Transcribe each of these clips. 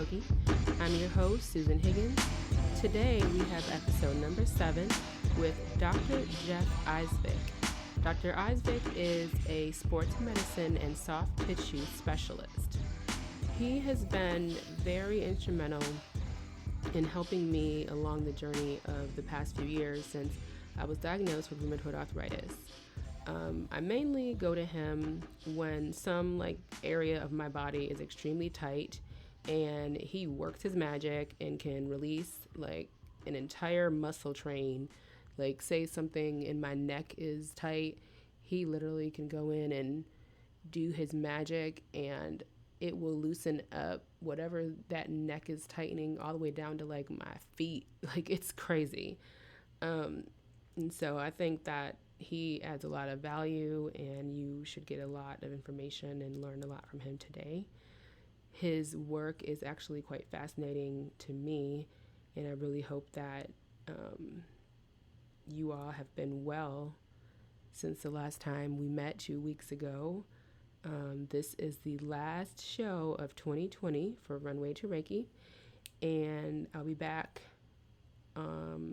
Boogie. I'm your host, Susan Higgins. Today we have episode number 7 with Dr. Jeff Eidsvig. Dr. Eidsvig is a sports medicine and soft tissue specialist. He has been very instrumental in helping me along the journey of the past few years since I was diagnosed with rheumatoid arthritis. I mainly go to him when some area of my body is extremely tight, and he works his magic and can release an entire muscle train. Say something in my neck is tight, he literally can go in and do his magic and it will loosen up whatever that neck is tightening all the way down to my feet. It's crazy. And so I think that he adds a lot of value, and you should get a lot of information and learn a lot from him today. His work is actually quite fascinating to me, and I really hope that you all have been well since the last time we met 2 weeks ago. This is the last show of 2020 for Runway to Reiki, and I'll be back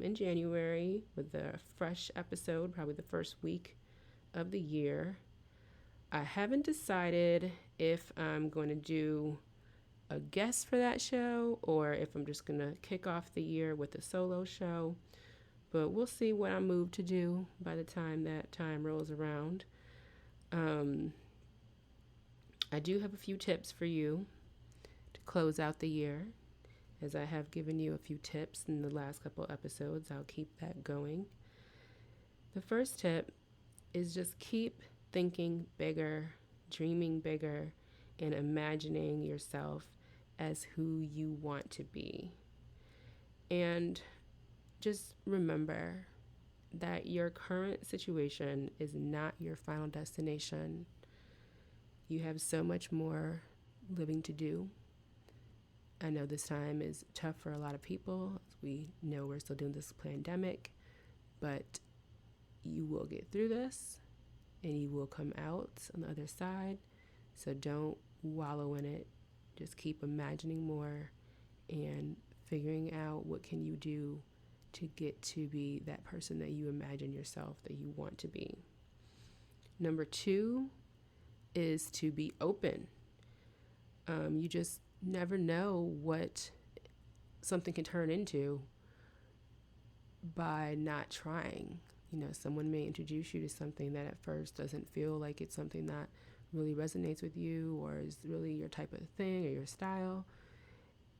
in January with a fresh episode, probably the first week of the year. I haven't decided if I'm going to do a guest for that show or if I'm just going to kick off the year with a solo show, but we'll see what I'm moved to do by the time that time rolls around. I do have a few tips for you to close out the year. As I have given you a few tips in the last couple episodes, I'll keep that going. The first tip is just keep thinking bigger, dreaming bigger, and imagining yourself as who you want to be. And just remember that your current situation is not your final destination. You have so much more living to do. I know this time is tough for a lot of people. We know we're still doing this pandemic, but you will get through this and you will come out on the other side. So don't wallow in it. Just keep imagining more and figuring out what can you do to get to be that person that you imagine yourself that you want to be. Number 2 is to be open. You just never know what something can turn into by not trying. Someone may introduce you to something that at first doesn't feel like it's something that really resonates with you or is really your type of thing or your style.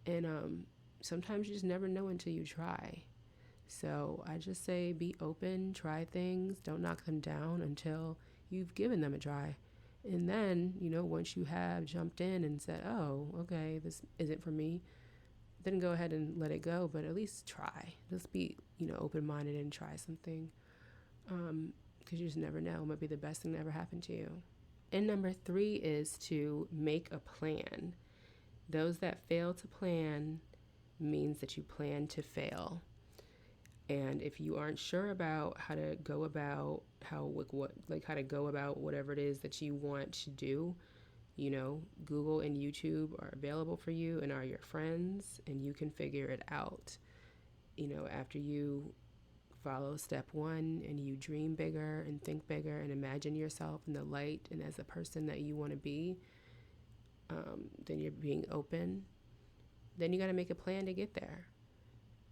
And sometimes you just never know until you try. So I just say be open, try things, don't knock them down until you've given them a try. And then, once you have jumped in and said, oh, okay, this isn't for me, then go ahead and let it go, but at least try. Just be, open-minded and try something, because you just never know. It might be the best thing that ever happened to you. And number 3 is to make a plan. Those that fail to plan means that you plan to fail. And if you aren't sure about how to go about how to go about whatever it is that you want to do, Google and YouTube are available for you and are your friends, and you can figure it out. After you follow step 1 and you dream bigger and think bigger and imagine yourself in the light and as a person that you want to be, then you're being open. Then you got to make a plan to get there.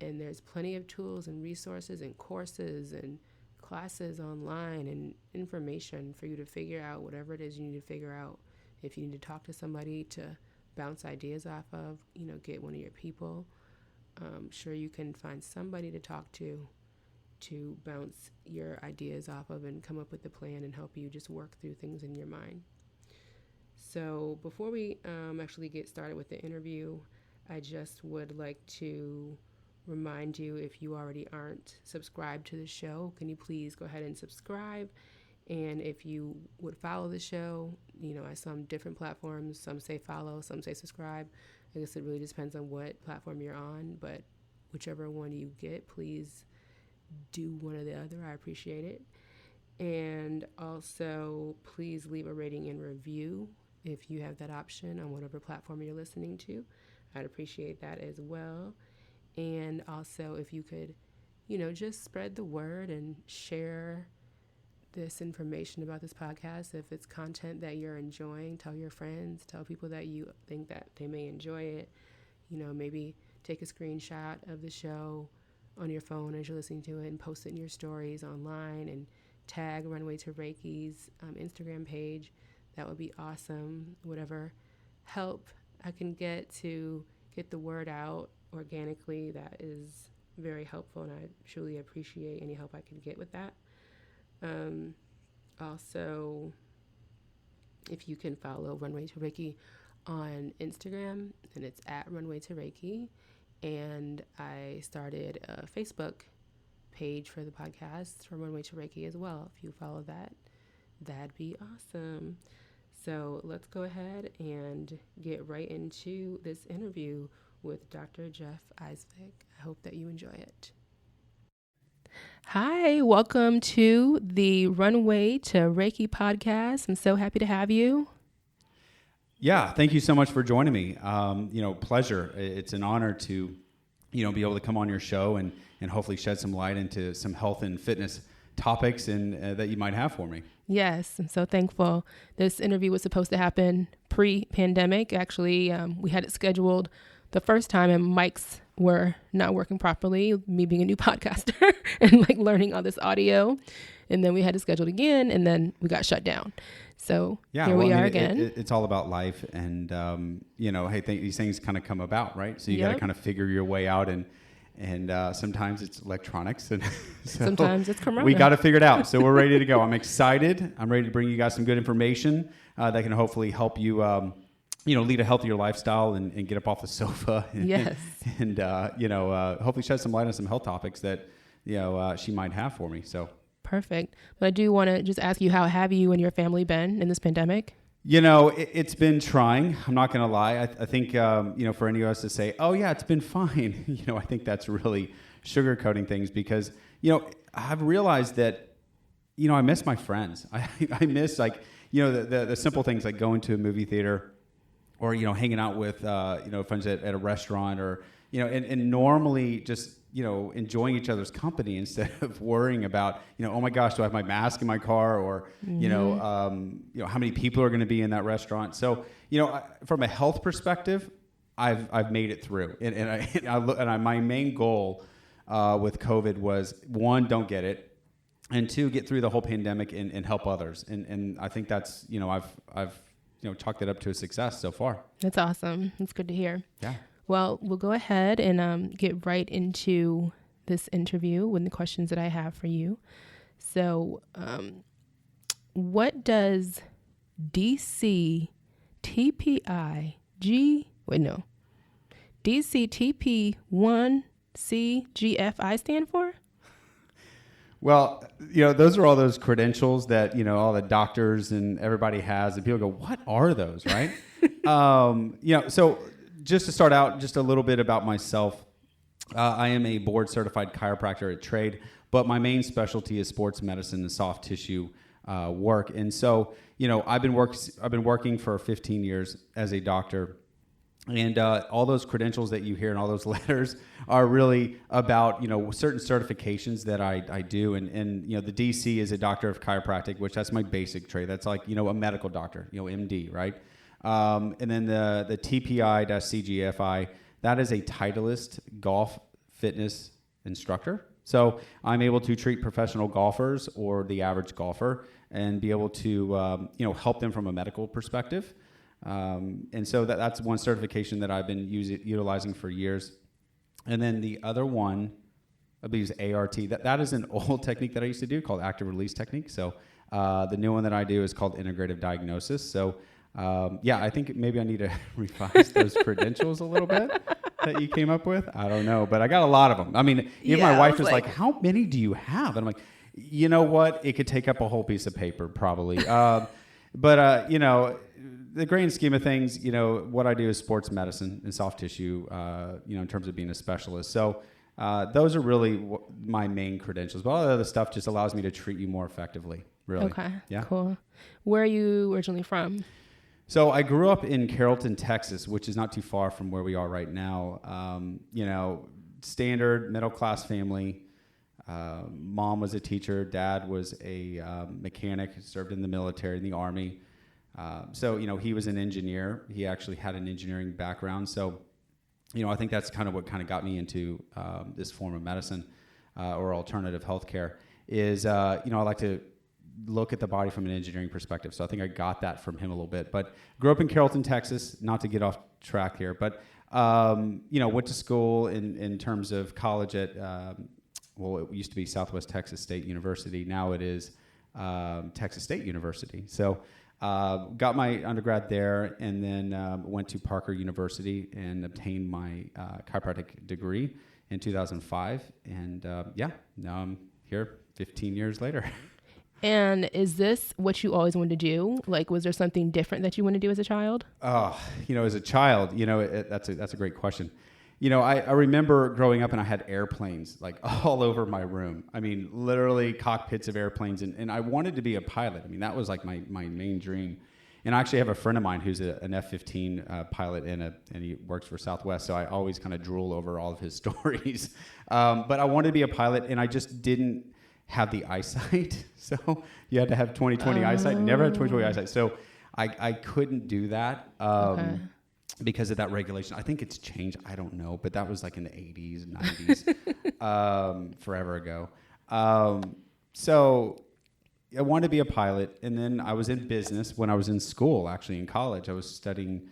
And there's plenty of tools and resources and courses and classes online and information for you to figure out whatever it is you need to figure out. If you need to talk to somebody to bounce ideas off of, get one of your people. Sure, you can find somebody to talk to bounce your ideas off of and come up with a plan and help you just work through things in your mind. So before we actually get started with the interview, I just would like to remind you, if you already aren't subscribed to the show, can you please go ahead and subscribe? And if you would follow the show, I saw some different platforms. Some say follow, some say subscribe. I guess it really depends on what platform you're on, but whichever one you get, please do one or the other. I appreciate it. And also, please leave a rating and review if you have that option on whatever platform you're listening to. I'd appreciate that as well. And also, if you could, just spread the word and share this information about this podcast. If it's content that you're enjoying, tell your friends, tell people that you think that they may enjoy it. Maybe take a screenshot of the show on your phone as you're listening to it and post it in your stories online and tag Runway to Reiki's Instagram page. That would be awesome. Whatever help I can get to get the word out organically, that is very helpful, and I truly appreciate any help I can get with that. Also, if you can follow Runway to Reiki on Instagram, and it's at Runway to Reiki. And I started a Facebook page for the podcast from Runway to Reiki as well. If you follow that, that'd be awesome. So let's go ahead and get right into this interview with Dr. Jeff Eidsvig. I hope that you enjoy it. Hi, welcome to the Runway to Reiki podcast. I'm so happy to have you. Yeah, thank you so much for joining me. Pleasure. It's an honor to, be able to come on your show and hopefully shed some light into some health and fitness topics and that you might have for me. Yes, I'm so thankful. This interview was supposed to happen pre-pandemic. Actually, we had it scheduled the first time and mics were not working properly, me being a new podcaster and learning all this audio. And then we had to schedule it again, and then we got shut down. So here we are again. It's all about life, and these things kind of come about, right? So you got to kind of figure your way out, and sometimes it's electronics, and so sometimes it's Corona. We got to figure it out. So we're ready to go. I'm excited. I'm ready to bring you guys some good information that can hopefully help you, lead a healthier lifestyle and get up off the sofa. Yes. And hopefully shed some light on some health topics that she might have for me. So. Perfect. But I do want to just ask you, how have you and your family been in this pandemic? It's been trying. I'm not going to lie. I think, for any of us to say, oh, yeah, it's been fine. I think that's really sugarcoating things because, I've realized that, I miss my friends. I miss the simple things like going to a movie theater or, hanging out with, friends at a restaurant or, and normally just, enjoying each other's company instead of worrying about, oh my gosh, do I have my mask in my car or, how many people are going to be in that restaurant. So, from a health perspective, I've made it through. And my main goal with COVID was, one, don't get it. And two, get through the whole pandemic and help others. And I think that's, I've chalked it up to a success so far. That's awesome. That's good to hear. Yeah. Well, we'll go ahead and get right into this interview with the questions that I have for you. So, what does DCTP1CGFI stand for? Well, those are all those credentials that, all the doctors and everybody has, and people go, what are those, right? So just to start out, just a little bit about myself. I am a board-certified chiropractor at trade, but my main specialty is sports medicine and soft tissue work. And so, I've been working for 15 years as a doctor, and all those credentials that you hear and all those letters are really about, certain certifications that I do. And the DC is a doctor of chiropractic, which that's my basic trade. That's like, a medical doctor, MD, right? And then the TPI-CGFI, that is a Titleist golf fitness instructor. So I'm able to treat professional golfers or the average golfer and be able to, help them from a medical perspective. And so that's one certification that I've been utilizing for years. And then the other one, I believe, is ART. That is an old technique that I used to do called active release technique. So the new one that I do is called integrative diagnosis. So I think maybe I need to revise those credentials a little bit that you came up with. I don't know, but I got a lot of them. I mean, even my wife was like, how many do you have? And I'm like, you know what? It could take up a whole piece of paper probably. But the grand scheme of things, what I do is sports medicine and soft tissue, in terms of being a specialist. So those are really my main credentials. But all the other stuff just allows me to treat you more effectively, really. Okay, yeah? Cool. Where are you originally from? So I grew up in Carrollton, Texas, which is not too far from where we are right now. Standard middle-class family. Mom was a teacher. Dad was a mechanic, served in the military, in the Army. So he was an engineer. He actually had an engineering background. So, I think that's kind of what kind of got me into this form of medicine or alternative healthcare is, I like to look at the body from an engineering perspective. So I think I got that from him a little bit. But grew up in Carrollton, Texas, not to get off track here, but, went to school in terms of college at, it used to be Southwest Texas State University. Now it is Texas State University. So got my undergrad there and then went to Parker University and obtained my chiropractic degree in 2005. And now I'm here 15 years later. And is this what you always wanted to do? Like, was there something different that you wanted to do as a child? As a child, that's a great question. I remember growing up and I had airplanes like all over my room. I mean, literally cockpits of airplanes. And I wanted to be a pilot. I mean, that was like my main dream. And I actually have a friend of mine who's an F-15 pilot and he works for Southwest. So I always kind of drool over all of his stories. But I wanted to be a pilot and I just didn't have the eyesight. So you had to have 20/20 eyesight. Never had 20/20 eyesight. So I couldn't do that. Because of that regulation. I think it's changed. I don't know, but that was like in the 80s, 90s, forever ago. So I wanted to be a pilot, and then I was in business when I was in school, actually in college. I was studying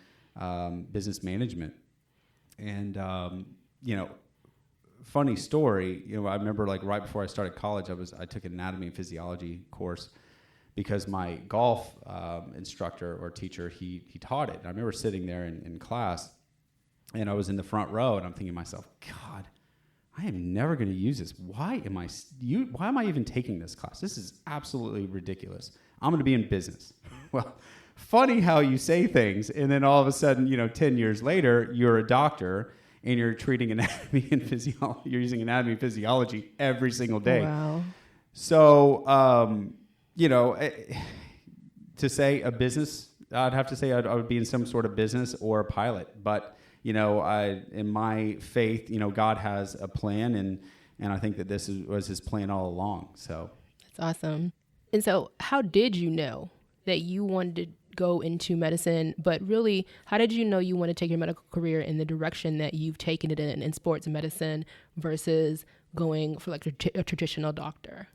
business management. And, funny story, I remember like right before I started college, I took an anatomy and physiology course because my golf instructor or teacher, he taught it. And I remember sitting there in class, and I was in the front row, and I'm thinking to myself, God, I am never going to use this. Why am I even taking this class? This is absolutely ridiculous. I'm going to be in business. Well, funny how you say things, and then all of a sudden, 10 years later, you're a doctor, and you're treating anatomy and physiology. You're using anatomy and physiology every single day. Wow. So, to say a business, I'd have to say I would be in some sort of business or a pilot. But, in my faith, God has a plan, and I think that this was his plan all along. So that's awesome. And so how did you know that you wanted to go into medicine, but really, how did you know you want to take your medical career in the direction that you've taken it in sports medicine versus going for like a traditional doctor?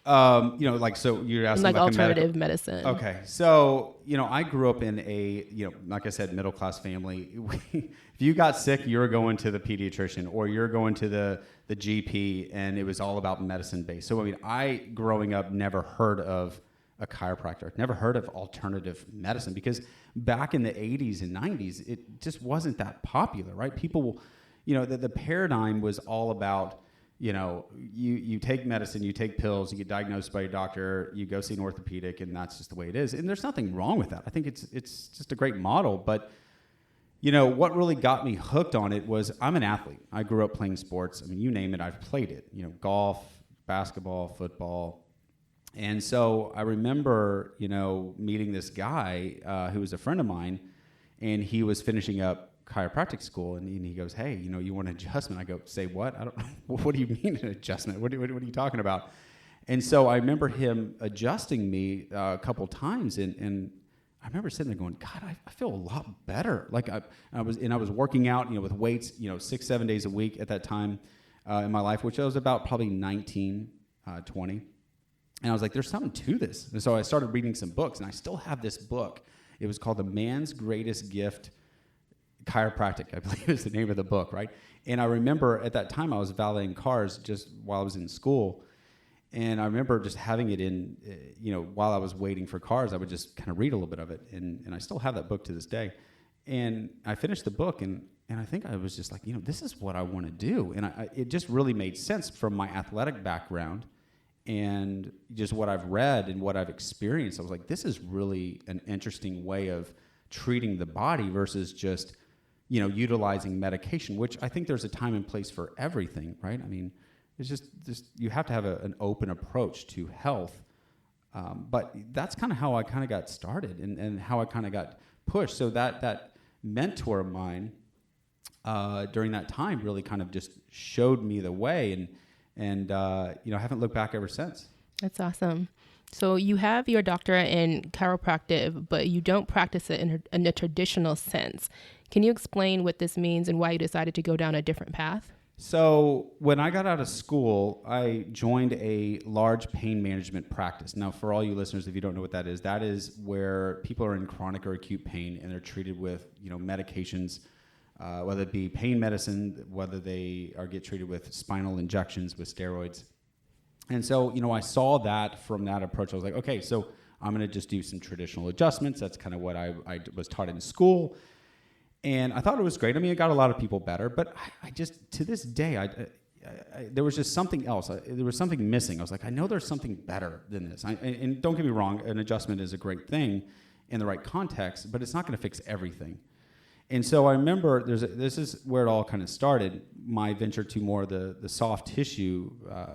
So you're asking like about alternative medicine. Okay. So, I grew up in a, like I said, middle-class family. If you got sick, you were going to the pediatrician or you're going to the GP, and it was all about medicine-based. So, I, growing up, never heard of a chiropractor, never heard of alternative medicine because back in the 80s and 90s, it just wasn't that popular, right? People, the paradigm was all about, you take medicine, you take pills, you get diagnosed by your doctor, you go see an orthopedic, and that's just the way it is. And there's nothing wrong with that. I think it's just a great model. But, what really got me hooked on it was I'm an athlete. I grew up playing sports. You name it, I've played it. Golf, basketball, football. And so I remember, meeting this guy who was a friend of mine, and he was finishing up chiropractic school, and he goes, "Hey, you want an adjustment?" I go, "Say what? I don't know. What do you mean an adjustment? What are you talking about?" And so I remember him adjusting me a couple times, and I remember sitting there going, "God, I feel a lot better." Like I was working out, with weights, 6-7 days a week at that time in my life, which I was about probably 19, 20. And I was like, there's something to this. And so I started reading some books, and I still have this book. It was called The Man's Greatest Gift, Chiropractic, I believe is the name of the book, right? And I remember at that time I was valeting cars just while I was in school. And I remember just having it in, while I was waiting for cars, I would just kind of read a little bit of it. And I still have that book to this day. And I finished the book, and I think I was just like, this is what I want to do. And it just really made sense from my athletic background and just what I've read and what I've experienced. I was like, this is really an interesting way of treating the body versus just, utilizing medication, which I think there's a time and place for everything, right? It's just you have to have an open approach to health But that's kind of how I kind of got started and how I kind of got pushed. So that mentor of mine during that time really kind of just showed me the way, and I haven't looked back ever since. That's awesome. So you have your doctorate in chiropractic, but you don't practice it in a traditional sense. Can you explain what this means and why you decided to go down a different path? So when I got out of school, I joined a large pain management practice. Now, for all you listeners, if you don't know what that is where people are in chronic or acute pain and they're treated with, medications, whether it be pain medicine, whether they get treated with spinal injections with steroids. And so, I saw that from that approach. I was like, okay, so I'm going to just do some traditional adjustments. That's kind of what I was taught in school. And I thought it was great. I mean, it got a lot of people better, but I just, to this day, there was just something else. There was something missing. I was like, I know there's something better than this. And don't get me wrong, an adjustment is a great thing in the right context, but it's not going to fix everything. And so I remember this is where it all kind of started. My venture to more the soft tissue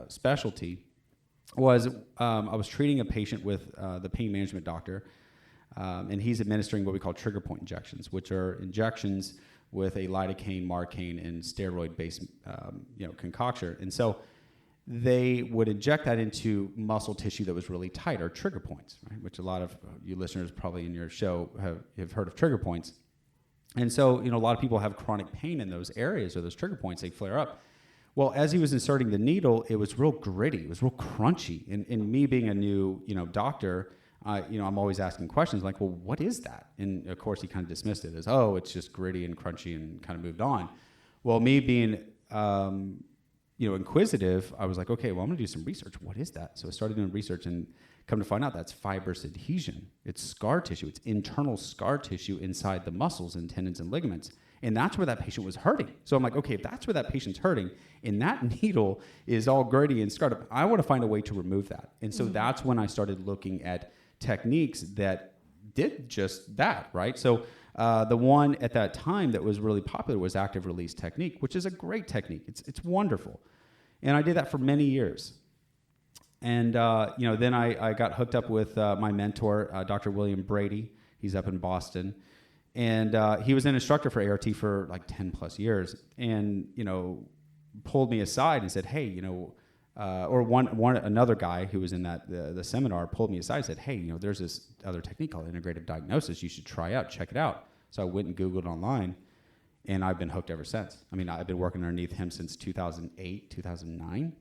specialty was I was treating a patient with the pain management doctor, and he's administering what we call trigger point injections, which are injections with a lidocaine, marcaine, and steroid-based concoction. And so they would inject that into muscle tissue that was really tight, or trigger points, right? Which a lot of you listeners probably in your show have heard of trigger points. And so, a lot of people have chronic pain in those areas or those trigger points. They flare up. Well, as he was inserting the needle, it was real gritty. It was real crunchy. And me being a new, doctor, I'm always asking questions like, well, what is that? And of course, he kind of dismissed it as, oh, it's just gritty and crunchy, and kind of moved on. Well, me being, inquisitive, I was like, okay, well, I'm going to do some research. What is that? So I started doing research, and come to find out that's fibrous adhesion. It's scar tissue. It's internal scar tissue inside the muscles and tendons and ligaments. And that's where that patient was hurting. So I'm like, okay, if that's where that patient's hurting, and that needle is all gritty and scarred up, I want to find a way to remove that. And so that's when I started looking at techniques that did just that, right? So the one at that time that was really popular was active release technique, which is a great technique. It's wonderful. And I did that for many years. And, then I got hooked up with my mentor, Dr. William Brady. He's up in Boston. And he was an instructor for ART for like 10 plus years, and, pulled me aside and said, hey, another guy who was in the seminar pulled me aside and said, hey, there's this other technique called integrative diagnosis. You should try out, check it out. So I went and Googled online, and I've been hooked ever since. I mean, I've been working underneath him since 2008, 2009.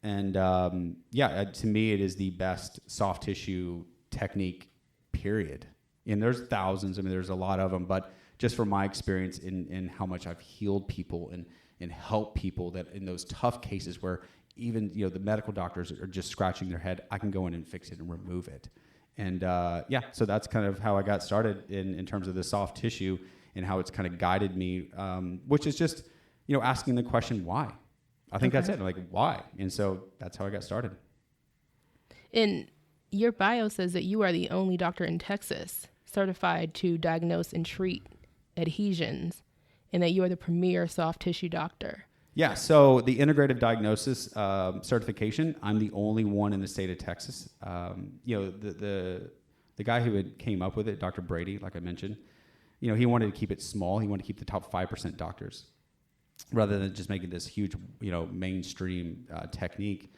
And to me, it is the best soft tissue technique, period. And there's thousands. I mean, there's a lot of them. But just from my experience in how much I've healed people and helped people, that in those tough cases where even the medical doctors are just scratching their head, I can go in and fix it and remove it. And so that's kind of how I got started in terms of the soft tissue and how it's kind of guided me, which is just asking the question why. I think that's it. Like, why? And so that's how I got started. And your bio says that you are the only doctor in Texas certified to diagnose and treat adhesions, and that you are the premier soft tissue doctor. Yeah, so the integrative diagnosis certification, I'm the only one in the state of Texas. The guy who came up with it, Dr. Brady, like I mentioned, he wanted to keep it small. He wanted to keep the top 5% doctors, rather than just making this huge, mainstream technique.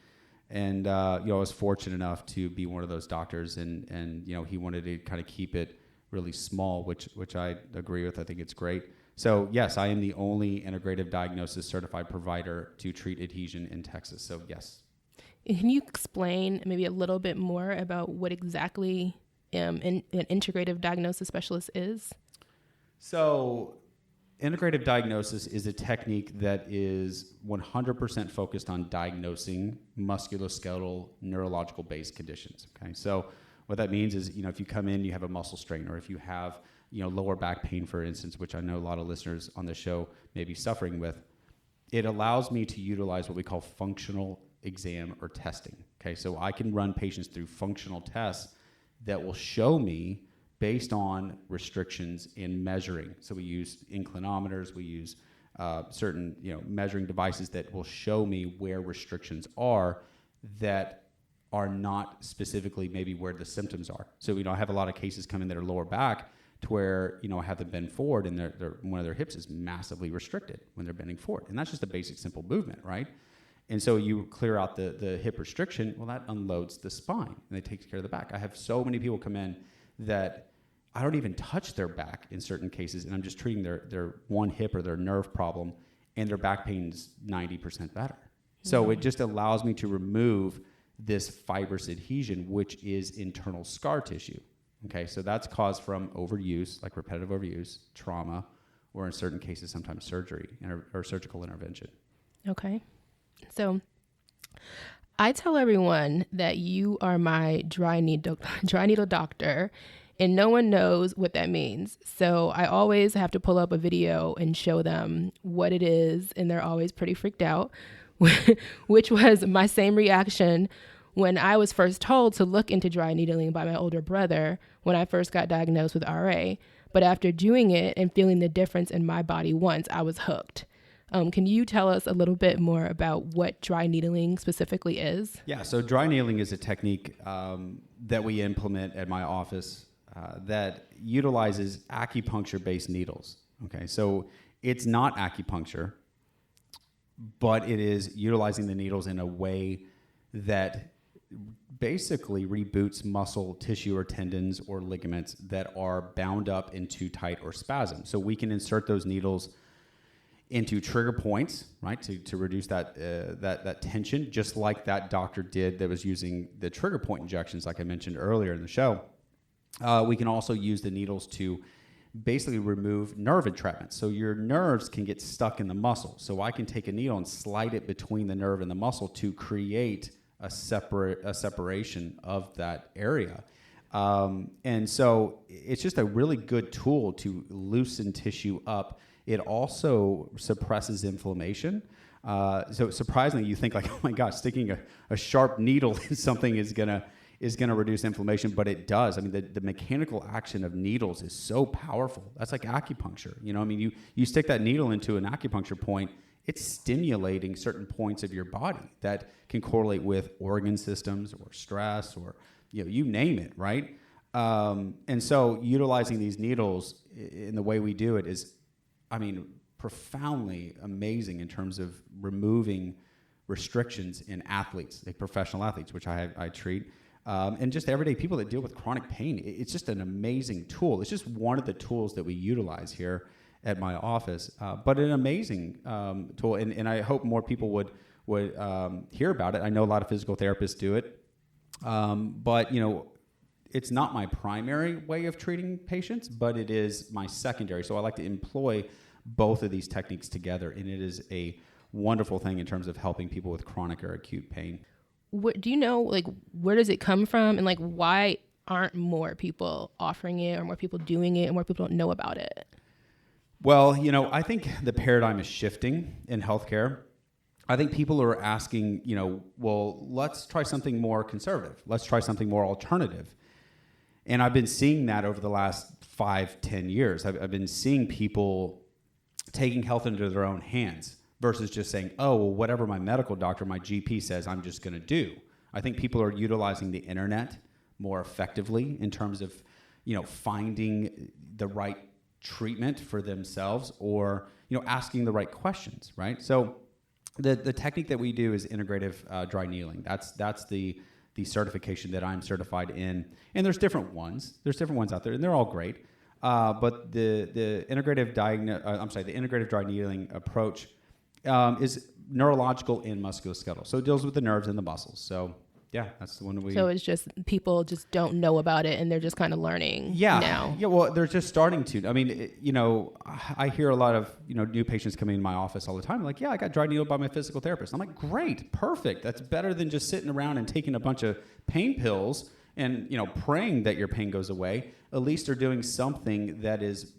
And, I was fortunate enough to be one of those doctors, and he wanted to kind of keep it really small, which I agree with. I think it's great. So, yes, I am the only integrative diagnosis certified provider to treat adhesion in Texas. So, yes. Can you explain maybe a little bit more about what exactly an integrative diagnosis specialist is? So, integrative diagnosis is a technique that is 100% focused on diagnosing musculoskeletal neurological-based conditions. Okay, so what that means is, if you come in, you have a muscle strain, or if you have, lower back pain, for instance, which I know a lot of listeners on the show may be suffering with, it allows me to utilize what we call functional exam or testing. Okay, so I can run patients through functional tests that will show me based on restrictions in measuring. So we use inclinometers, we use certain measuring devices that will show me where restrictions are that are not specifically maybe where the symptoms are. So, I have a lot of cases come in that are lower back to where, I have them bend forward and one of their hips is massively restricted when they're bending forward. And that's just a basic simple movement, right? And so you clear out the hip restriction, well, that unloads the spine and it takes care of the back. I have so many people come in that I don't even touch their back in certain cases, and I'm just treating their one hip or their nerve problem, and their back pain's 90% better. So it just allows me to remove this fibrous adhesion, which is internal scar tissue. Okay, so that's caused from overuse, like repetitive overuse, trauma, or in certain cases, sometimes surgery or surgical intervention. Okay. So I tell everyone that you are my dry needle doctor, and no one knows what that means. So I always have to pull up a video and show them what it is, and they're always pretty freaked out, which was my same reaction when I was first told to look into dry needling by my older brother when I first got diagnosed with RA. But after doing it and feeling the difference in my body once, I was hooked. Can you tell us a little bit more about what dry needling specifically is? Yeah, so dry needling is a technique that we implement at my office that utilizes acupuncture-based needles. Okay, so it's not acupuncture, but it is utilizing the needles in a way that basically reboots muscle tissue or tendons or ligaments that are bound up in too tight or spasm. So we can insert those needles into trigger points, right, to reduce that tension, just like that doctor did that was using the trigger point injections, like I mentioned earlier in the show. We can also use the needles to basically remove nerve entrapment. So your nerves can get stuck in the muscle. So I can take a needle and slide it between the nerve and the muscle to create a separation of that area. And so it's just a really good tool to loosen tissue up. It also suppresses inflammation. So surprisingly, you think like, oh my gosh, sticking a sharp needle in something is gonna reduce inflammation, but it does. I mean, the mechanical action of needles is so powerful. That's like acupuncture. I mean, you stick that needle into an acupuncture point, it's stimulating certain points of your body that can correlate with organ systems or stress or, you name it, right? And so utilizing these needles in the way we do it is, I mean, profoundly amazing in terms of removing restrictions in athletes, like professional athletes, which I treat, and just everyday people that deal with chronic pain. It's just an amazing tool. It's just one of the tools that we utilize here at my office, but an amazing tool, and I hope more people would hear about it. I know a lot of physical therapists do it, but it's not my primary way of treating patients, but it is my secondary. So I like to employ both of these techniques together, and it is a wonderful thing in terms of helping people with chronic or acute pain. What do you know, like, where does it come from, and like, why aren't more people offering it, or more people doing it, and more people don't know about it? Well, I think the paradigm is shifting in healthcare. I think people are asking, well, let's try something more conservative. Let's try something more alternative. And I've been seeing that over the last 5-10 years. I've been seeing people taking health into their own hands versus just saying, oh, well, whatever my medical doctor, my GP says, I'm just going to do. I think people are utilizing the internet more effectively in terms of, finding the right treatment for themselves or, asking the right questions, right? So the technique that we do is integrative dry needling. That's the certification that I'm certified in. And there's different ones. There's different ones out there, and they're all great. But the integrative dry needling approach is neurological and musculoskeletal. So it deals with the nerves and the muscles. So yeah, that's the one we... So it's just people just don't know about it, and they're just kind of learning now. Yeah, well, they're just starting to. I mean, I hear a lot of, new patients coming in my office all the time. Like, yeah, I got dry needled by my physical therapist. I'm like, great, perfect. That's better than just sitting around and taking a bunch of pain pills and, praying that your pain goes away. At least they're doing something that is,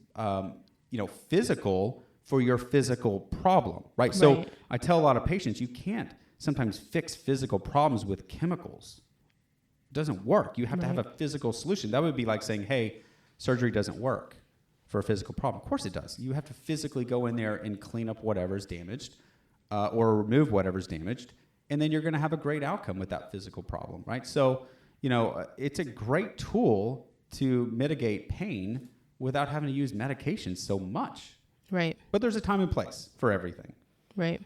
physical for your physical problem, right? So I tell a lot of patients, you can't sometimes fix physical problems with chemicals. It doesn't work. You have to have a physical solution. That would be like saying, hey, surgery doesn't work for a physical problem. Of course it does. You have to physically go in there and clean up whatever's damaged or remove whatever's damaged and then you're going to have a great outcome with that physical problem, right? So, it's a great tool to mitigate pain without having to use medication so much. Right. But there's a time and place for everything. Right.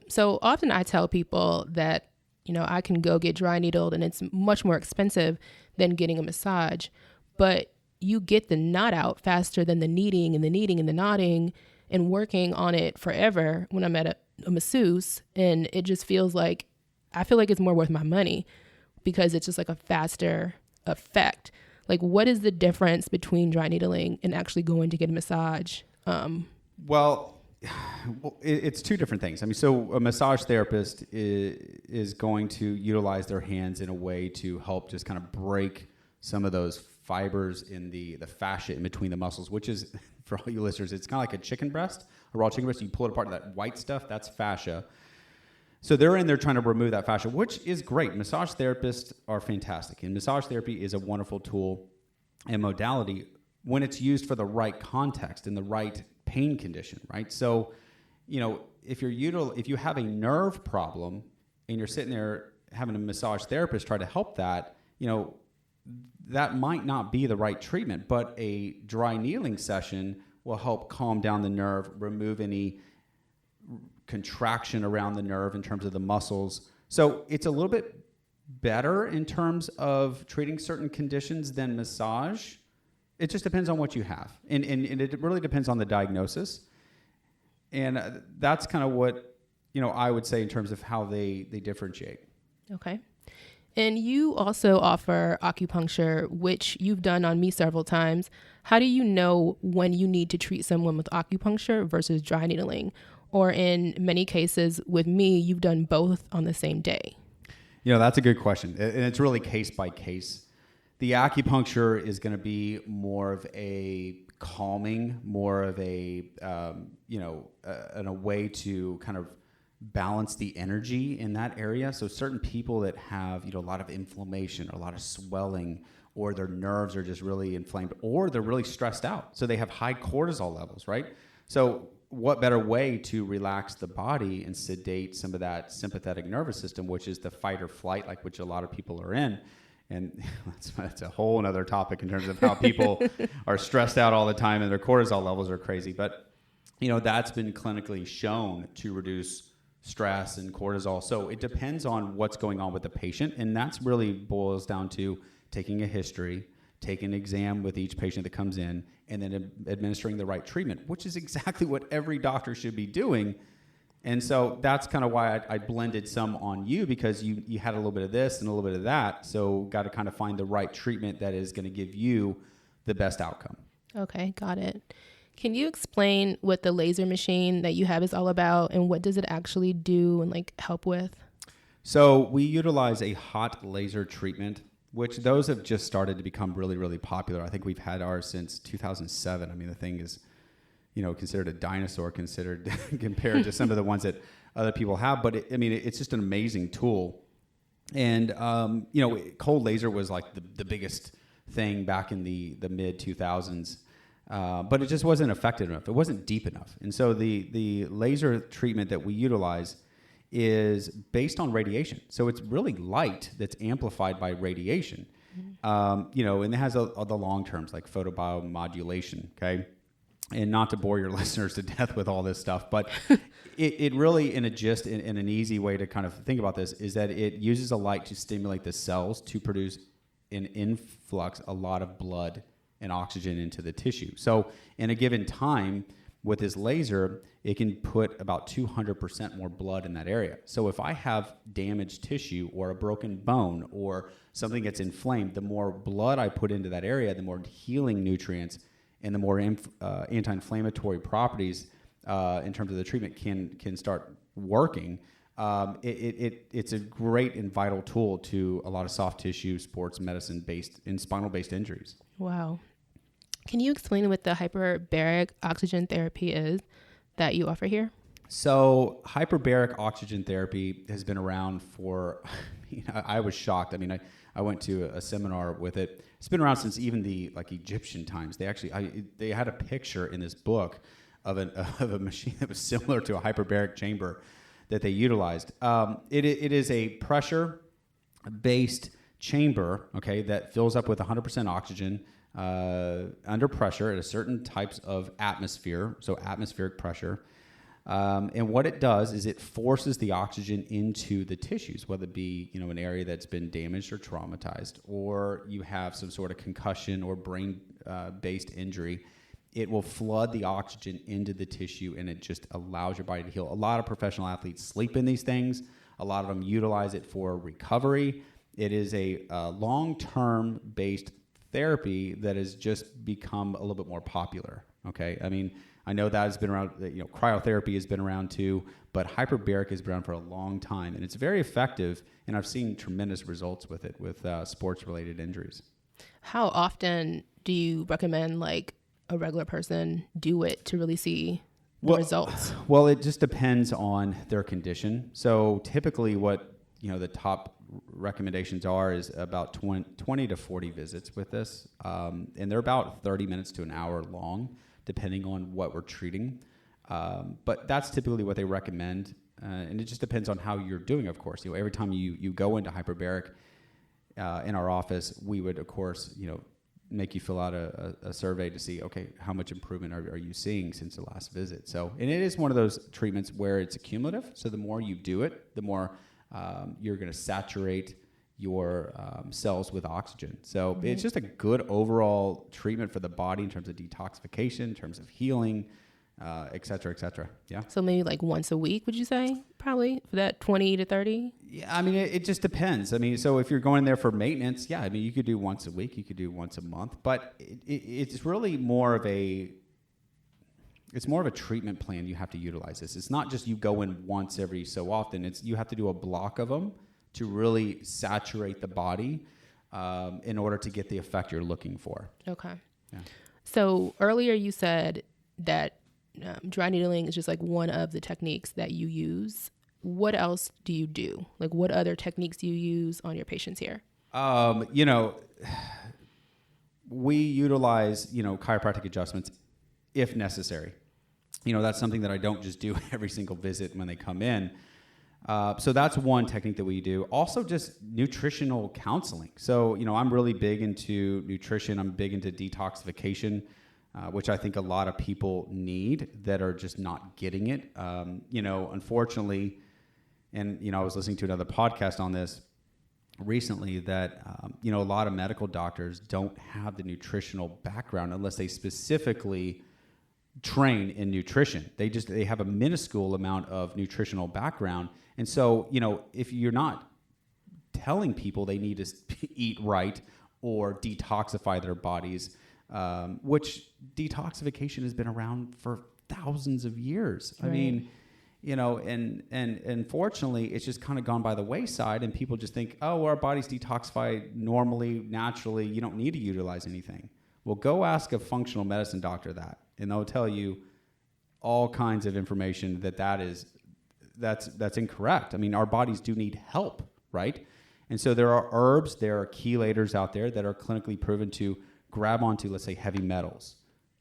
So often I tell people that, I can go get dry needled and it's much more expensive than getting a massage, but you get the knot out faster than the kneading and the kneading and the knotting and working on it forever when I'm at a masseuse. And it just feels like, I feel like it's more worth my money because it's just like a faster effect. Like, what is the difference between dry needling and actually going to get a massage? Well, it's two different things. I mean, so a massage therapist is going to utilize their hands in a way to help just kind of break some of those fibers in the fascia in between the muscles, which is, for all you listeners, it's kind of like a chicken breast, a raw chicken breast. You pull it apart, that white stuff, that's fascia. So they're in there trying to remove that fascia, which is great. Massage therapists are fantastic. And massage therapy is a wonderful tool and modality when it's used for the right context and the right pain condition, right? So, if you have a nerve problem and you're sitting there having a massage therapist try to help that, that might not be the right treatment, but a dry needling session will help calm down the nerve, remove any contraction around the nerve in terms of the muscles. So it's a little bit better in terms of treating certain conditions than massage. It just depends on what you have. And it really depends on the diagnosis. And that's kind of what, I would say in terms of how they differentiate. Okay. And you also offer acupuncture, which you've done on me several times. How do you know when you need to treat someone with acupuncture versus dry needling? Or in many cases with me, you've done both on the same day. That's a good question. And it's really case by case. The acupuncture is going to be more of a calming, more of a, a way to kind of balance the energy in that area. So certain people that have, a lot of inflammation or a lot of swelling, or their nerves are just really inflamed, or they're really stressed out. So they have high cortisol levels, right? So what better way to relax the body and sedate some of that sympathetic nervous system, which is the fight or flight, like which a lot of people are in. And that's a whole other topic in terms of how people are stressed out all the time and their cortisol levels are crazy. But, that's been clinically shown to reduce stress and cortisol. So it depends on what's going on with the patient. And that's really boils down to taking a history, taking an exam with each patient that comes in, and then administering the right treatment, which is exactly what every doctor should be doing. And so that's kind of why I blended some on you, because you had a little bit of this and a little bit of that. So got to kind of find the right treatment that is going to give you the best outcome. Okay, got it. Can you explain what the laser machine that you have is all about, and what does it actually do and help with? So we utilize a hot laser treatment, which those have just started to become really, really popular. I think we've had ours since 2007. I mean, the thing is, considered a dinosaur compared to some of the ones that other people have. But it's just an amazing tool. And, cold laser was like the biggest thing back in the mid 2000s. But it just wasn't effective enough. It wasn't deep enough. And so the laser treatment that we utilize is based on radiation. So it's really light that's amplified by radiation. Mm-hmm. And it has the long terms like photobiomodulation, okay? And not to bore your listeners to death with all this stuff, but it really, in an easy way to kind of think about this, is that it uses a light to stimulate the cells to produce an influx, a lot of blood and oxygen into the tissue. So in a given time with this laser, it can put about 200% more blood in that area. So if I have damaged tissue or a broken bone or something that's inflamed, the more blood I put into that area, the more healing nutrients and the more anti-inflammatory properties in terms of the treatment can start working. It's a great and vital tool to a lot of soft tissue, sports medicine-based and spinal-based injuries. Wow. Can you explain what the hyperbaric oxygen therapy is that you offer here? So hyperbaric oxygen therapy has been around for, I was shocked. I went to a seminar with it. It's been around since even the Egyptian times. They had a picture in this book of a machine that was similar to a hyperbaric chamber that they utilized. It is a pressure-based chamber, okay, that fills up with 100% oxygen under pressure at a certain types of atmosphere, so atmospheric pressure. And what it does is it forces the oxygen into the tissues, whether it be, an area that's been damaged or traumatized, or you have some sort of concussion or brain-based injury. It will flood the oxygen into the tissue, and it just allows your body to heal. A lot of professional athletes sleep in these things. A lot of them utilize it for recovery. It is a long-term based therapy that has just become a little bit more popular. Okay, I mean, I know that has been around. Cryotherapy has been around too, but hyperbaric has been around for a long time, and it's very effective. And I've seen tremendous results with it with sports-related injuries. How often do you recommend a regular person do it to really see the results? Well, it just depends on their condition. So typically what, the top recommendations are is about 20 to 40 visits with this. And they're about 30 minutes to an hour long, depending on what we're treating. But that's typically what they recommend. And it just depends on how you're doing, of course. Every time you go into hyperbaric in our office, we would, of course, make you fill out a survey to see, okay, how much improvement are you seeing since the last visit? So, and it is one of those treatments where it's accumulative. So the more you do it, the more you're going to saturate your cells with oxygen. So it's just a good overall treatment for the body in terms of detoxification, in terms of healing, et cetera, et cetera. Yeah. So maybe once a week, would you say? Probably for that 20 to 30? Yeah, I mean, it just depends. I mean, so if you're going there for maintenance, yeah, I mean, you could do once a week, you could do once a month, but it's really more of a treatment plan. You have to utilize this. It's not just you go in once every so often. You have to do a block of them to really saturate the body in order to get the effect you're looking for. Okay. Yeah. So earlier you said that dry needling is just one of the techniques that you use. What else do you do? What other techniques do you use on your patients here? We utilize, chiropractic adjustments if necessary. That's something that I don't just do every single visit when they come in. So that's one technique that we do. Also just nutritional counseling. So, I'm really big into nutrition. I'm big into detoxification, which I think a lot of people need that are just not getting it. Unfortunately, and, I was listening to another podcast on this recently that, a lot of medical doctors don't have the nutritional background unless they specifically train in nutrition. They have a minuscule amount of nutritional background. And so, if you're not telling people they need to eat right or detoxify their bodies, which detoxification has been around for thousands of years. Right. I mean, and unfortunately, it's just kind of gone by the wayside, and people just think, oh, well, our bodies detoxify normally, naturally. You don't need to utilize anything. Well, go ask a functional medicine doctor that, and they'll tell you all kinds of information that's incorrect. I mean, our bodies do need help, right? And so there are herbs, there are chelators out there that are clinically proven to grab onto, let's say, heavy metals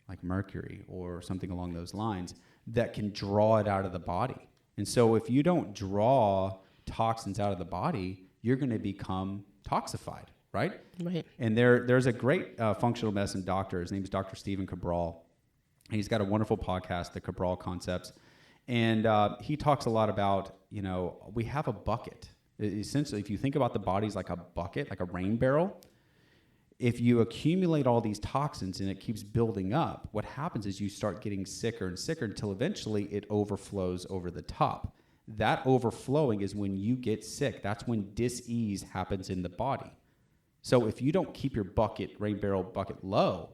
like mercury or something along those lines that can draw it out of the body. And so if you don't draw toxins out of the body, you're going to become toxified, right? Right. And there's a great functional medicine doctor. His name is Dr. Stephen Cabral. And he's got a wonderful podcast, The Cabral Concepts. And he talks a lot about, we have a bucket. Essentially, if you think about the bodies like a bucket, like a rain barrel, if you accumulate all these toxins and it keeps building up, what happens is you start getting sicker and sicker until eventually it overflows over the top. That overflowing is when you get sick. That's when dis-ease happens in the body. So if you don't keep your rain barrel bucket low,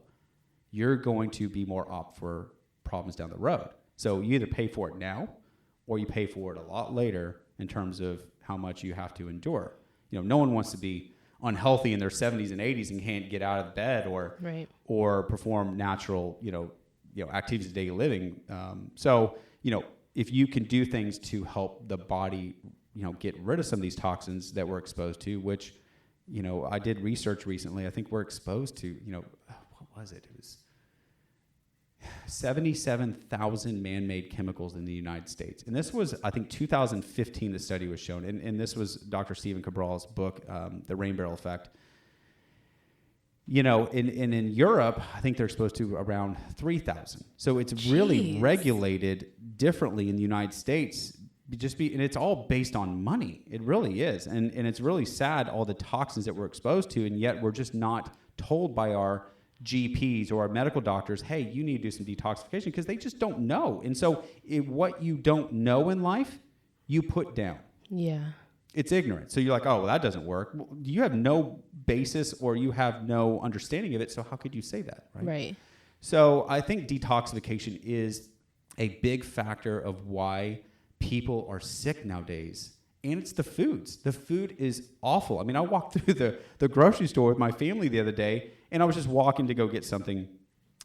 you're going to be more apt for problems down the road. So you either pay for it now or you pay for it a lot later in terms of how much you have to endure. No one wants to be unhealthy in their 70s and 80s and can't get out of bed or perform natural, activities of daily living. So, if you can do things to help the body, get rid of some of these toxins that we're exposed to, which, I did research recently. I think we're exposed to, what was it? 77,000 man-made chemicals in the United States. And this was, I think, 2015 the study was shown. And this was Dr. Stephen Cabral's book, The Rain Barrel Effect. You know, in Europe, I think they're supposed to around 3,000. So it's really regulated differently in the United States. And it's all based on money. It really is. And it's really sad, all the toxins that we're exposed to, and yet we're just not told by our GPs or our medical doctors, hey, you need to do some detoxification, because they just don't know. And so what you don't know in life, you put down. Yeah. It's ignorant. So you're like, oh, well, that doesn't work. Well, you have no basis or you have no understanding of it, so how could you say that, right? Right. So I think detoxification is a big factor of why people are sick nowadays. And it's the foods. The food is awful. I mean, I walked through the grocery store with my family the other day, and I was just walking to go get something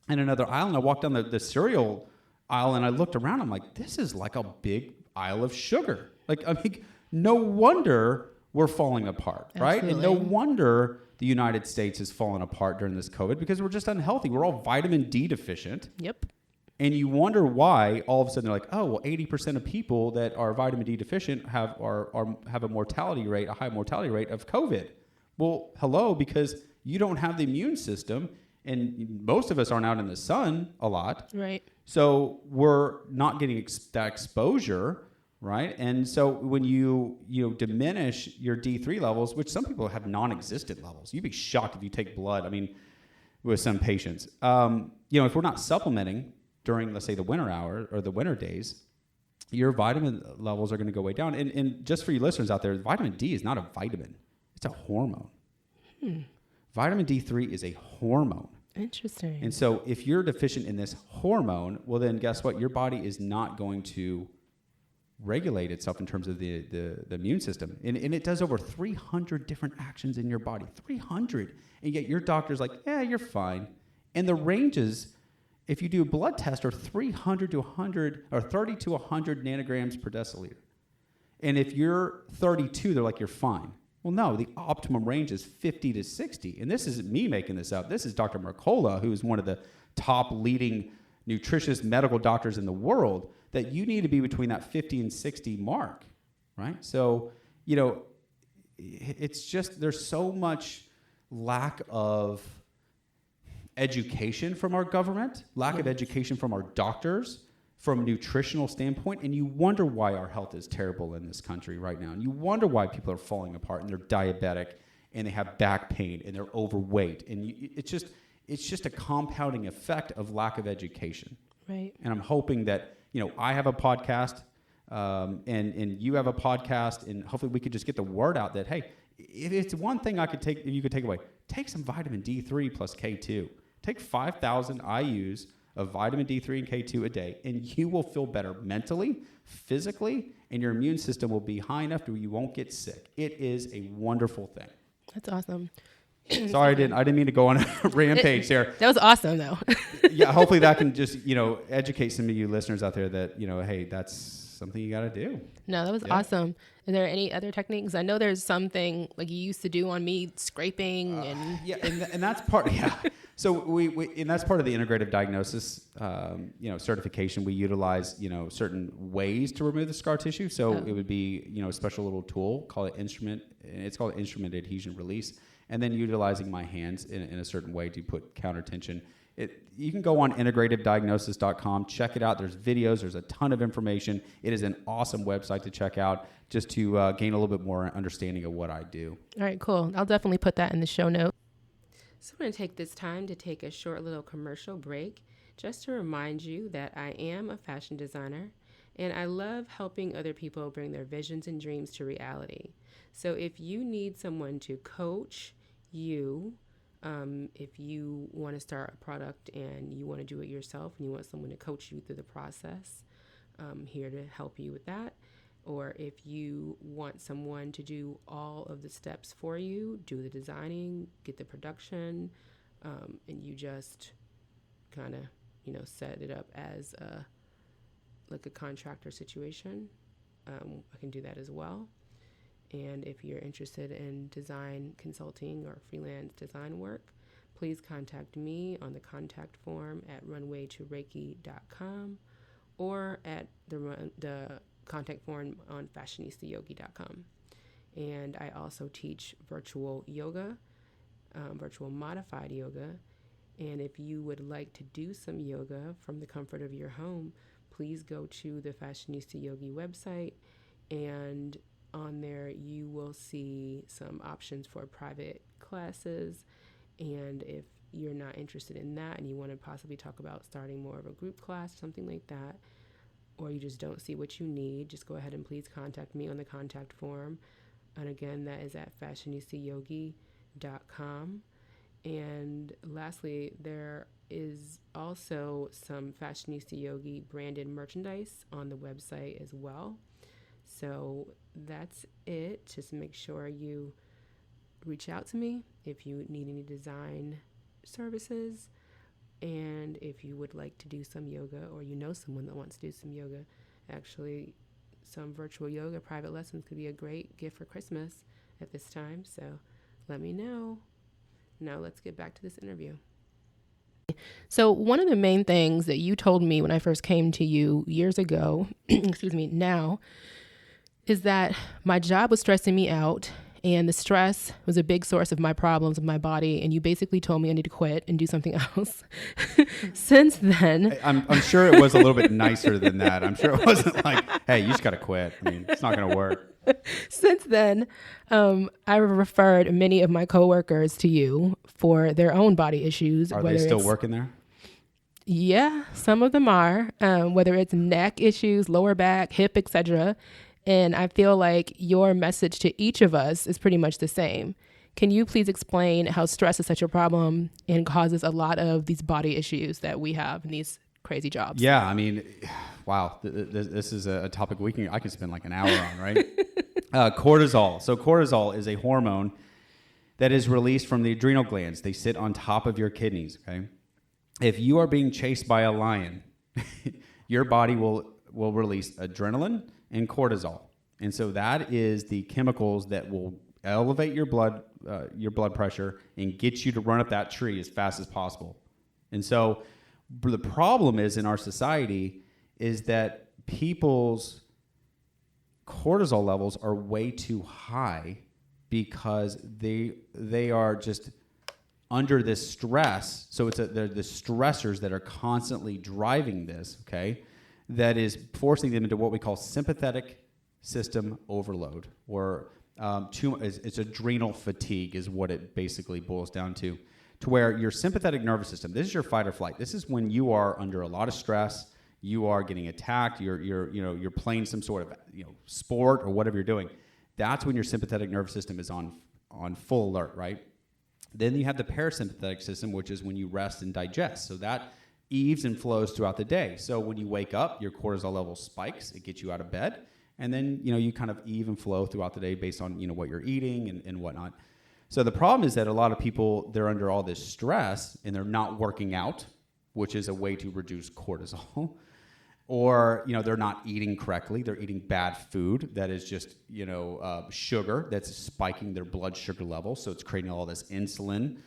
in another aisle, and I walked down the cereal aisle, and I looked around. I'm like, this is like a big aisle of sugar. Like, I mean, no wonder we're falling apart, right? Absolutely. And no wonder the United States is falling apart during this COVID, because we're just unhealthy. We're all vitamin D deficient. Yep. And you wonder why all of a sudden they're like, oh, well, 80% of people that are vitamin D deficient have a mortality rate, a high mortality rate of COVID. Well, hello, because you don't have the immune system, and most of us aren't out in the sun a lot. Right. So we're not getting that exposure, right? And so when you diminish your D3 levels, which some people have non-existent levels, you'd be shocked if you take blood. I mean, with some patients, if we're not supplementing during, let's say, the winter hour or the winter days, your vitamin levels are going to go way down. And just for you listeners out there, vitamin D is not a vitamin. It's a hormone. Vitamin D3 is a hormone. Interesting. And so if you're deficient in this hormone, well, then guess what? Your body is not going to regulate itself in terms of the immune system. And it does over 300 different actions in your body. 300. And yet your doctor's like, yeah, you're fine. And the ranges, if you do a blood test, are 300 to 100 or 30 to 100 nanograms per deciliter. And if you're 32, they're like, you're fine. Well, no, the optimum range is 50 to 60. And this isn't me making this up. This is Dr. Mercola, who is one of the top leading nutritious medical doctors in the world, that you need to be between that 50 and 60 mark, right? So, it's just, there's so much lack of education from our government, lack of education from our doctors, from a nutritional standpoint, and you wonder why our health is terrible in this country right now. And you wonder why people are falling apart, and they're diabetic, and they have back pain, and they're overweight. And it's just a compounding effect of lack of education. Right. And I'm hoping that, I have a podcast, and you have a podcast, and hopefully we could just get the word out that, hey, if it's one thing you could take away, take some vitamin D3 plus K2. Take 5,000 IUs of vitamin D3 and K2 a day, and you will feel better mentally, physically, and your immune system will be high enough to where you won't get sick. It is a wonderful thing. That's awesome. Sorry, I didn't mean to go on a rampage there. That was awesome, though. Yeah, hopefully that can just, educate some of you listeners out there that, hey, that's something you got to do. No, that was awesome. Are there any other techniques? I know there's something like you used to do on me, scraping and... Yeah, and that's part, yeah. So and that's part of the integrative diagnosis, certification. We utilize, certain ways to remove the scar tissue. So it would be, a special little tool called it's called instrument adhesion release. And then utilizing my hands in a certain way to put counter tension. You can go on integrativediagnosis.com, check it out. There's videos, there's a ton of information. It is an awesome website to check out just to gain a little bit more understanding of what I do. All right, cool. I'll definitely put that in the show notes. So I'm going to take this time to take a short little commercial break just to remind you that I am a fashion designer and I love helping other people bring their visions and dreams to reality. So if you need someone to coach you, if you want to start a product and you want to do it yourself and you want someone to coach you through the process, I'm here to help you with that. Or if you want someone to do all of the steps for you, do the designing, get the production, and you just kind of, set it up as a contractor situation, I can do that as well. And if you're interested in design consulting or freelance design work, please contact me on the contact form at runwaytoreiki.com or at the contact form on fashionistayogi.com. And I also teach virtual yoga, virtual modified yoga. And if you would like to do some yoga from the comfort of your home, please go to the Fashionista Yogi website, and on there you will see some options for private classes. And if you're not interested in that and you want to possibly talk about starting more of a group class, something like that, or you just don't see what you need, just go ahead and please contact me on the contact form. And again, that is at fashionistayogi.com. And lastly, there is also some Fashionista Yogi branded merchandise on the website as well. So that's it. Just make sure you reach out to me if you need any design services, and if you would like to do some yoga, or you know someone that wants to do some yoga. Actually, some virtual yoga private lessons could be a great gift for Christmas at this time, so let me know. Now let's get back to this interview. So one of the main things that you told me when I first came to you years ago, now, is that my job was stressing me out, and the stress was a big source of my problems of my body. And you basically told me I need to quit and do something else. Since then, I'm sure it was a little bit nicer than that. I'm sure it wasn't like, hey, you just got to quit. I mean, it's not going to work. Since then, I referred many of my coworkers to you for their own body issues. Are they still working there? Yeah, some of them are, whether it's neck issues, lower back, hip, etc. And I feel like your message to each of us is pretty much the same. Can you please explain how stress is such a problem and causes a lot of these body issues that we have in these crazy jobs? Yeah, I mean, wow, this is a topic I can spend like an hour on, right? Cortisol. So cortisol is a hormone that is released from the adrenal glands. They sit on top of your kidneys, okay? If you are being chased by a lion, your body will release adrenaline and cortisol. And so that is the chemicals that will elevate your blood pressure and get you to run up that tree as fast as possible. And so the problem is in our society is that people's cortisol levels are way too high because they are just under this stress. So they're the stressors that are constantly driving this, okay, that is forcing them into what we call sympathetic system overload, or it's adrenal fatigue is what it basically boils down to where your sympathetic nervous system, this is your fight or flight. This is when you are under a lot of stress, you are getting attacked, you're playing some sort of sport or whatever you're doing. That's when your sympathetic nervous system is on full alert, right? Then you have the parasympathetic system, which is when you rest and digest. So that eaves and flows throughout the day. So when you wake up, your cortisol level spikes. It gets you out of bed. And then, you kind of eve and flow throughout the day based on, what you're eating and whatnot. So the problem is that a lot of people, they're under all this stress and they're not working out, which is a way to reduce cortisol. Or, they're not eating correctly. They're eating bad food that is just, sugar that's spiking their blood sugar level. So it's creating all this insulin.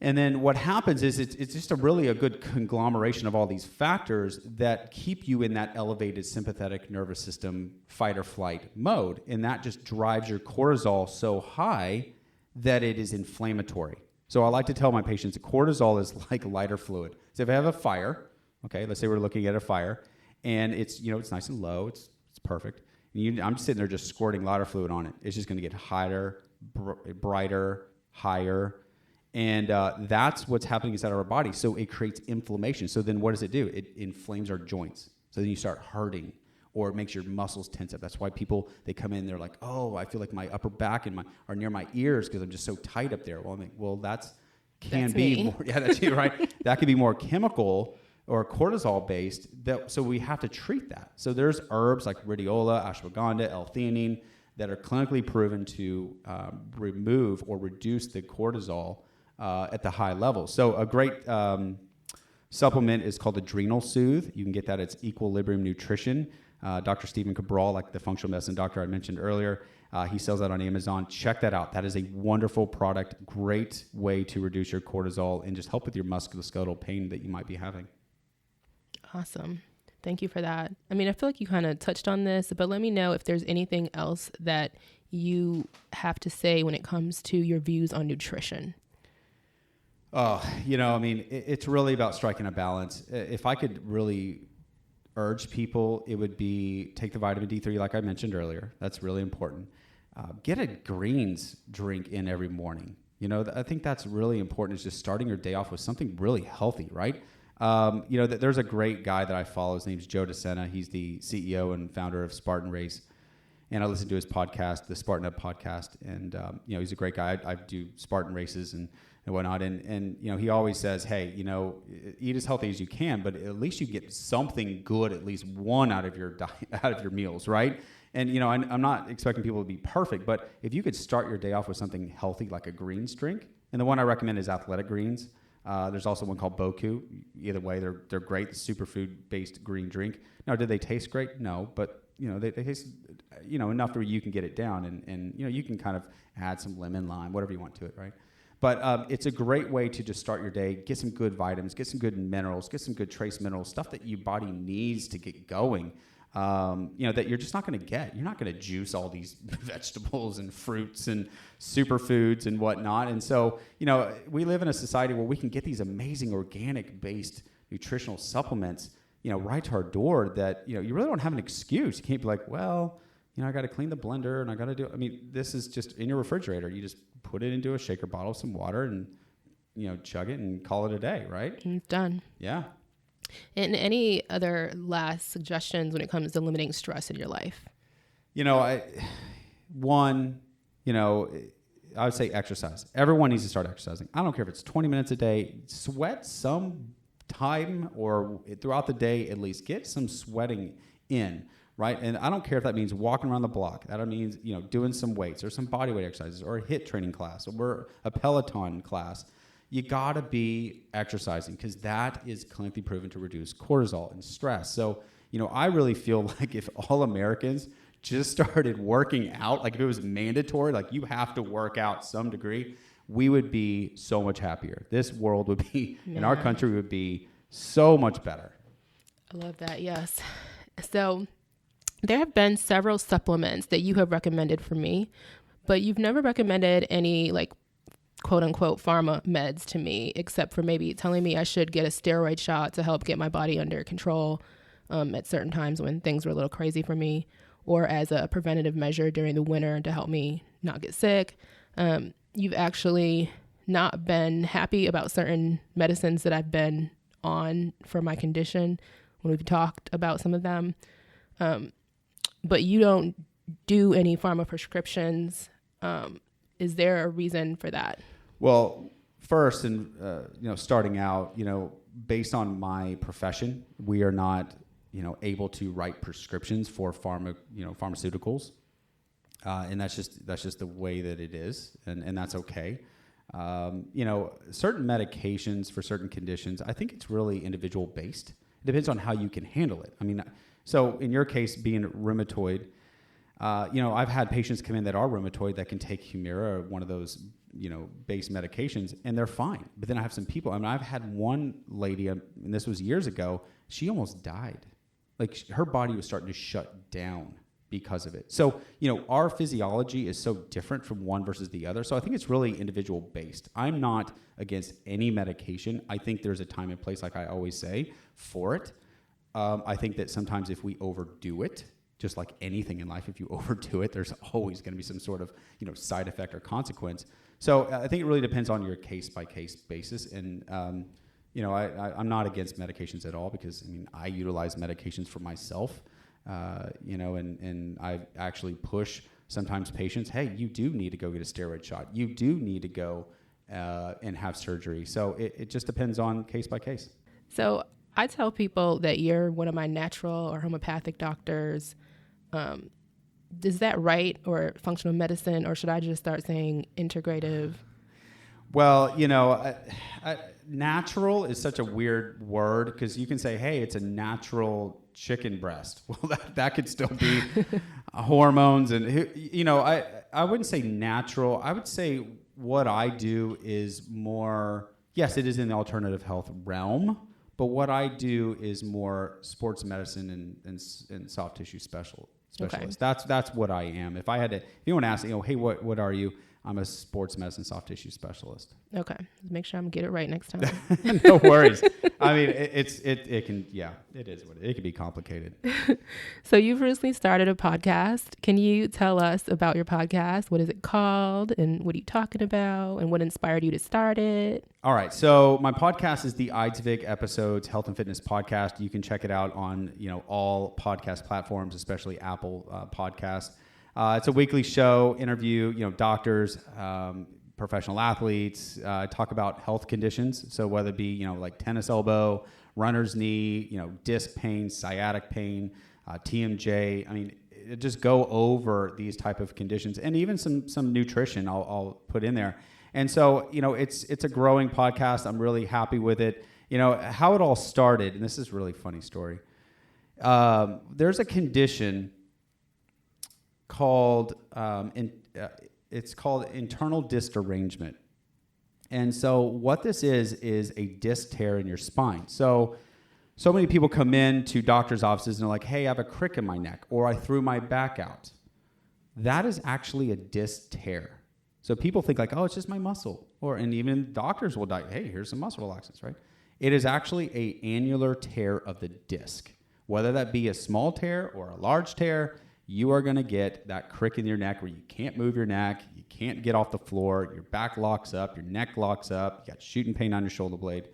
And then what happens is it's just a good conglomeration of all these factors that keep you in that elevated sympathetic nervous system fight or flight mode. And that just drives your cortisol so high that it is inflammatory. So I like to tell my patients that cortisol is like lighter fluid. So if I have a fire, okay, let's say we're looking at a fire, and it's it's nice and low, it's perfect. And I'm sitting there just squirting lighter fluid on it. It's just going to get higher, brighter, higher. And that's what's happening inside our body. So it creates inflammation. So then what does it do? It inflames our joints. So then you start hurting, or it makes your muscles tense up. That's why people, they come in, they're like, oh, I feel like my upper back are near my ears because I'm just so tight up there. Well, that's be more. Yeah, that's you, right? That could be more chemical or cortisol based. So we have to treat that. So there's herbs like rhodiola, ashwagandha, L-theanine that are clinically proven to remove or reduce the cortisol at the high level. So a great supplement is called Adrenal Soothe. You can get that at Equilibrium Nutrition. Dr. Stephen Cabral, like the functional medicine doctor I mentioned earlier. He sells that on Amazon. Check that out. That is a wonderful product. Great way to reduce your cortisol and just help with your musculoskeletal pain that you might be having. Awesome. Thank you for that. I mean, I feel like you kind of touched on this, but let me know if there's anything else that you have to say when it comes to your views on nutrition. Oh, I mean, it's really about striking a balance. If I could really urge people, it would be take the vitamin D3 like I mentioned earlier. That's really important. Get a greens drink in every morning. I think that's really important, is just starting your day off with something really healthy, right? There's a great guy that I follow. His name's Joe DeSena. He's the CEO and founder of Spartan Race. And I listen to his podcast, the Spartan Up podcast. And, he's a great guy. I do Spartan races and whatnot. And he always says, hey, eat as healthy as you can, but at least you get something good, at least one out of your diet, out of your meals, right? And, I'm not expecting people to be perfect, but if you could start your day off with something healthy like a greens drink, and the one I recommend is Athletic Greens. There's also one called Boku. Either way, they're great. The superfood-based green drink. Now, did they taste great? No, but they taste enough where you can get it down, and you can kind of add some lemon, lime, whatever you want to it, right? But it's a great way to just start your day, get some good vitamins, get some good minerals, get some good trace minerals, stuff that your body needs to get going. That you're just not going to get. You're not going to juice all these vegetables and fruits and superfoods and whatnot. And so, we live in a society where we can get these amazing organic-based nutritional supplements, right to our door that, you really don't have an excuse. You can't be like, well, I got to clean the blender and I got to do, this is just in your refrigerator. You just put it into a shaker bottle, some water, and, chug it and call it a day, right? Done. Yeah. And any other last suggestions when it comes to limiting stress in your life? I would say exercise. Everyone needs to start exercising. I don't care if it's 20 minutes a day. Sweat some time or throughout the day at least. Get some sweating in, right? And I don't care if that means walking around the block. That means, doing some weights or some body weight exercises or a HIIT training class or a Peloton class. You got to be exercising because that is clinically proven to reduce cortisol and stress. So, I really feel like if all Americans just started working out, like if it was mandatory, like you have to work out some degree, we would be so much happier. This world would be, in our country, would be so much better. I love that. Yes. So there have been several supplements that you have recommended for me, but you've never recommended any quote unquote pharma meds to me, except for maybe telling me I should get a steroid shot to help get my body under control at certain times when things were a little crazy for me, or as a preventative measure during the winter to help me not get sick. You've actually not been happy about certain medicines that I've been on for my condition when we've talked about some of them. But you don't do any pharma prescriptions. Is there a reason for that? Well, first, and starting out, based on my profession, we are not, able to write prescriptions for pharmaceuticals, and that's just the way that it is, and that's okay. Certain medications for certain conditions, I think it's really individual based. It depends on how you can handle it. So in your case, being rheumatoid. I've had patients come in that are rheumatoid that can take Humira or one of those, base medications, and they're fine. But then I have some people, I've had one lady, and this was years ago, she almost died. Her body was starting to shut down because of it. So, our physiology is so different from one versus the other. So I think it's really individual based. I'm not against any medication. I think there's a time and place, like I always say, for it. I think that sometimes if we overdo it, just like anything in life, if you overdo it, there's always going to be some sort of, side effect or consequence. So I think it really depends on your case-by-case basis. And, I'm not against medications at all because, I utilize medications for myself, and I actually push sometimes patients, hey, you do need to go get a steroid shot. You do need to go and have surgery. So it just depends on case-by-case. So I tell people that you're one of my natural or homeopathic doctors. Is that right, or functional medicine, or should I just start saying integrative? Well, natural is such a weird word because you can say, hey, it's a natural chicken breast. Well, that could still be hormones. And, I wouldn't say natural. I would say what I do is more, yes, it is in the alternative health realm, but what I do is more sports medicine and soft tissue specialist. Okay. That's what I am. If you want to ask, hey, what are you? I'm a sports medicine soft tissue specialist. Okay. Make sure I'm get it right next time. No worries. I mean, it can, it is what it can be complicated. So you've recently started a podcast. Can you tell us about your podcast? What is it called and what are you talking about and what inspired you to start it? All right. So my podcast is the Eidsvig Episodes Health and Fitness Podcast. You can check it out on, all podcast platforms, especially Apple Podcasts. It's a weekly show, interview, doctors, professional athletes, talk about health conditions. So whether it be, like tennis elbow, runner's knee, disc pain, sciatic pain, TMJ. I mean, just go over these type of conditions and even some nutrition I'll put in there. And so, it's a growing podcast. I'm really happy with it. How it all started, and this is a really funny story. There's a condition called it's called internal disc derangement. And so what this is a disc tear in your spine. So many people come in to doctors' offices and they're like, hey, I have a crick in my neck, or I threw my back out. That is actually a disc tear. So people think like, oh, it's just my muscle. And even doctors will die, hey, here's some muscle relaxants, right? It is actually a annular tear of the disc. Whether that be a small tear or a large tear, you are going to get that crick in your neck where you can't move your neck, you can't get off the floor, your back locks up, your neck locks up, you got shooting pain on your shoulder blade.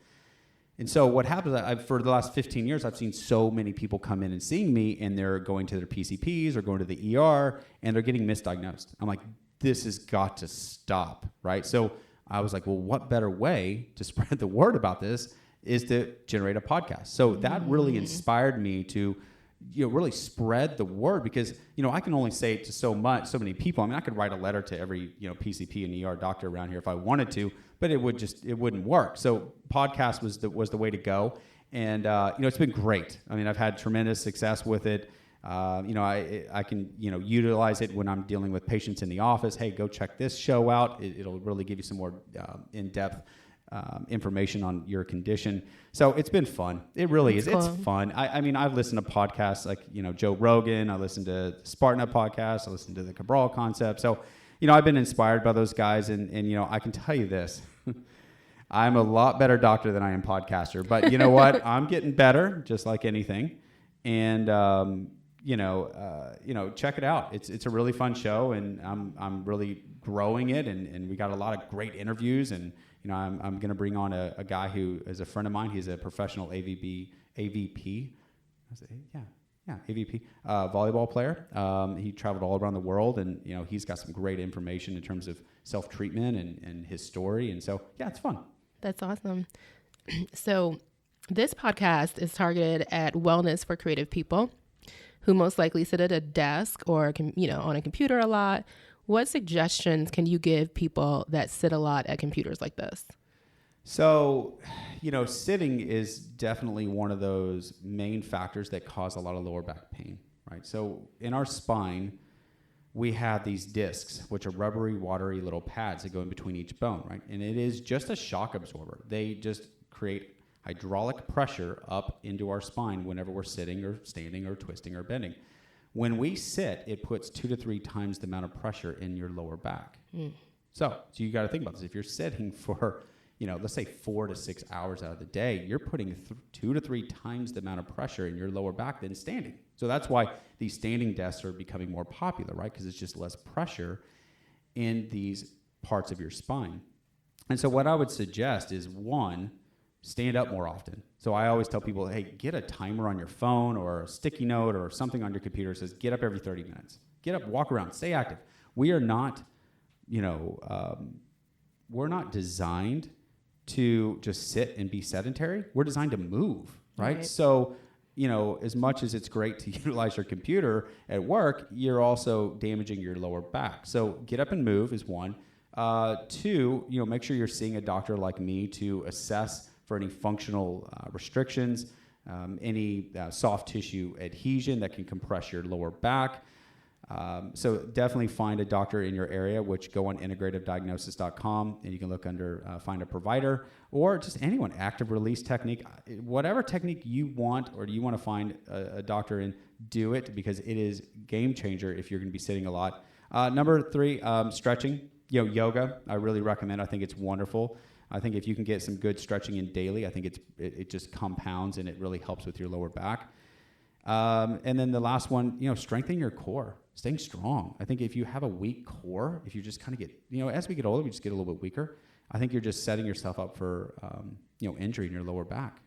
And so what happens, for the last 15 years, I've seen so many people come in and seeing me, and they're going to their PCPs or going to the ER, and they're getting misdiagnosed. I'm like, this has got to stop, right? So I was like, well, what better way to spread the word about this is to generate a podcast. So that really inspired me to really spread the word because, I can only say it to so many people. I mean, I could write a letter to every, PCP and ER doctor around here if I wanted to, but it wouldn't work. So podcast was the way to go. And, it's been great. I mean, I've had tremendous success with it. I can, utilize it when I'm dealing with patients in the office. Hey, go check this show out. It'll really give you some more in-depth information on your condition. So it's been fun. It really is. Cool. It's fun. I mean, I've listened to podcasts like, Joe Rogan. I listened to Spartan Up podcast. I listened to the Cabral Concept. So, I've been inspired by those guys. And I can tell you this, I'm a lot better doctor than I am podcaster, but you know what? I'm getting better just like anything. And, check it out. It's a really fun show and I'm really growing it and we got a lot of great interviews and, I'm going to bring on a guy who is a friend of mine. He's a professional AVP, volleyball player. He traveled all around the world, and he's got some great information in terms of self-treatment and his story. And so, it's fun. That's awesome. So, this podcast is targeted at wellness for creative people who most likely sit at a desk or on a computer a lot. What suggestions can you give people that sit a lot at computers like this? So, sitting is definitely one of those main factors that cause a lot of lower back pain, right? So in our spine, we have these discs, which are rubbery, watery little pads that go in between each bone, right? And it is just a shock absorber. They just create hydraulic pressure up into our spine whenever we're sitting or standing or twisting or bending. When we sit, it puts 2 to 3 times the amount of pressure in your lower back. So you got to think about this. If you're sitting for, let's say 4 to 6 hours out of the day, you're putting 2 to 3 times the amount of pressure in your lower back than standing. So that's why these standing desks are becoming more popular, right? Because it's just less pressure in these parts of your spine. And so what I would suggest is, one, stand up more often. So I always tell people, hey, get a timer on your phone or a sticky note or something on your computer that says get up every 30 minutes. Get up, walk around, stay active. We are not, we're not designed to just sit and be sedentary. We're designed to move, right? So, as much as it's great to utilize your computer at work, you're also damaging your lower back. So get up and move is one. Two, make sure you're seeing a doctor like me to assess for any functional restrictions, any soft tissue adhesion that can compress your lower back. So definitely find a doctor in your area, which go on integrativediagnosis.com, and you can look under find a provider, or just anyone, active release technique, whatever technique you want, or you want to find a doctor in, do it, because it is game changer if you're going to be sitting a lot. Number three, stretching, yoga. I really recommend. I think it's wonderful. I think if you can get some good stretching in daily, I think it just compounds and it really helps with your lower back. And then the last one, strengthen your core, staying strong. I think if you have a weak core, if you just kind of get, as we get older, we just get a little bit weaker. I think you're just setting yourself up for, injury in your lower back.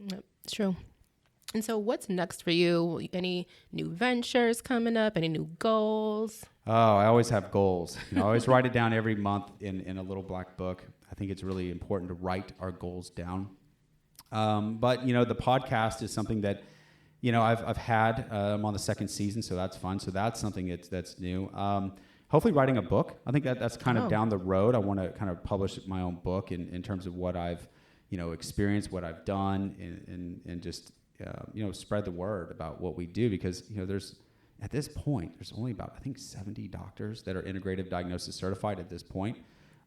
Yep, it's true. And so what's next for you? Any new ventures coming up? Any new goals? Oh, I always have goals. I always write it down every month in a little black book. I think it's really important to write our goals down. But the podcast is something that, I've had. I'm on the second season, so that's fun. So that's something that's new. Hopefully writing a book. I think that's kind of down the road. I want to kind of publish my own book in terms of what I've, experienced, what I've done, and just, spread the word about what we do, because, at this point, there's only about, I think, 70 doctors that are integrative diagnosis certified at this point.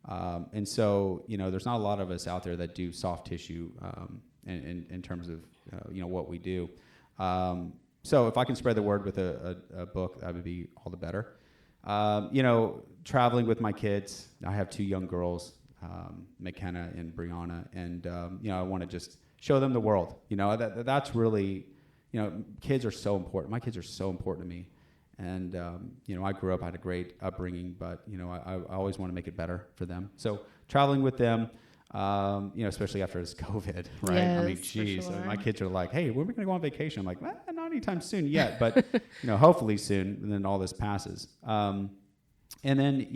And so, there's not a lot of us out there that do soft tissue in terms of, what we do. So if I can spread the word with a book, that would be all the better. Traveling with my kids. I have two young girls, McKenna and Brianna, and, I want to just show them the world. That's really, kids are so important. My kids are so important to me. And, I grew up, I had a great upbringing, but, I always want to make it better for them. So traveling with them, especially after this COVID, right? Yes, I mean, geez, sure. my kids are like, hey, when are we going to go on vacation? I'm like, not anytime soon yet, but, hopefully soon, and then all this passes. And then,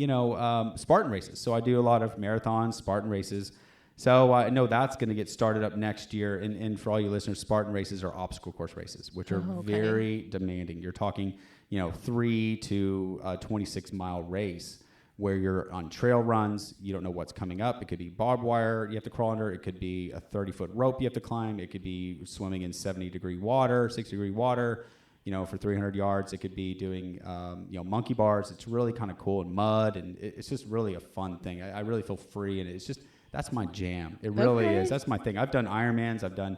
Spartan races. So I do a lot of marathons, Spartan races. So I know that's going to get started up next year. And for all you listeners, Spartan races are obstacle course races, which are very demanding. You're talking, 3 to 26-mile race where you're on trail runs. You don't know what's coming up. It could be barbed wire you have to crawl under. It could be a 30-foot rope you have to climb. It could be swimming in 70-degree water, 60-degree water, for 300 yards. It could be doing, monkey bars. It's really kind of cool, and mud, and it's just really a fun thing. I really feel free, and it's just, that's my jam. It really is. That's my thing. I've done Ironmans. I've done,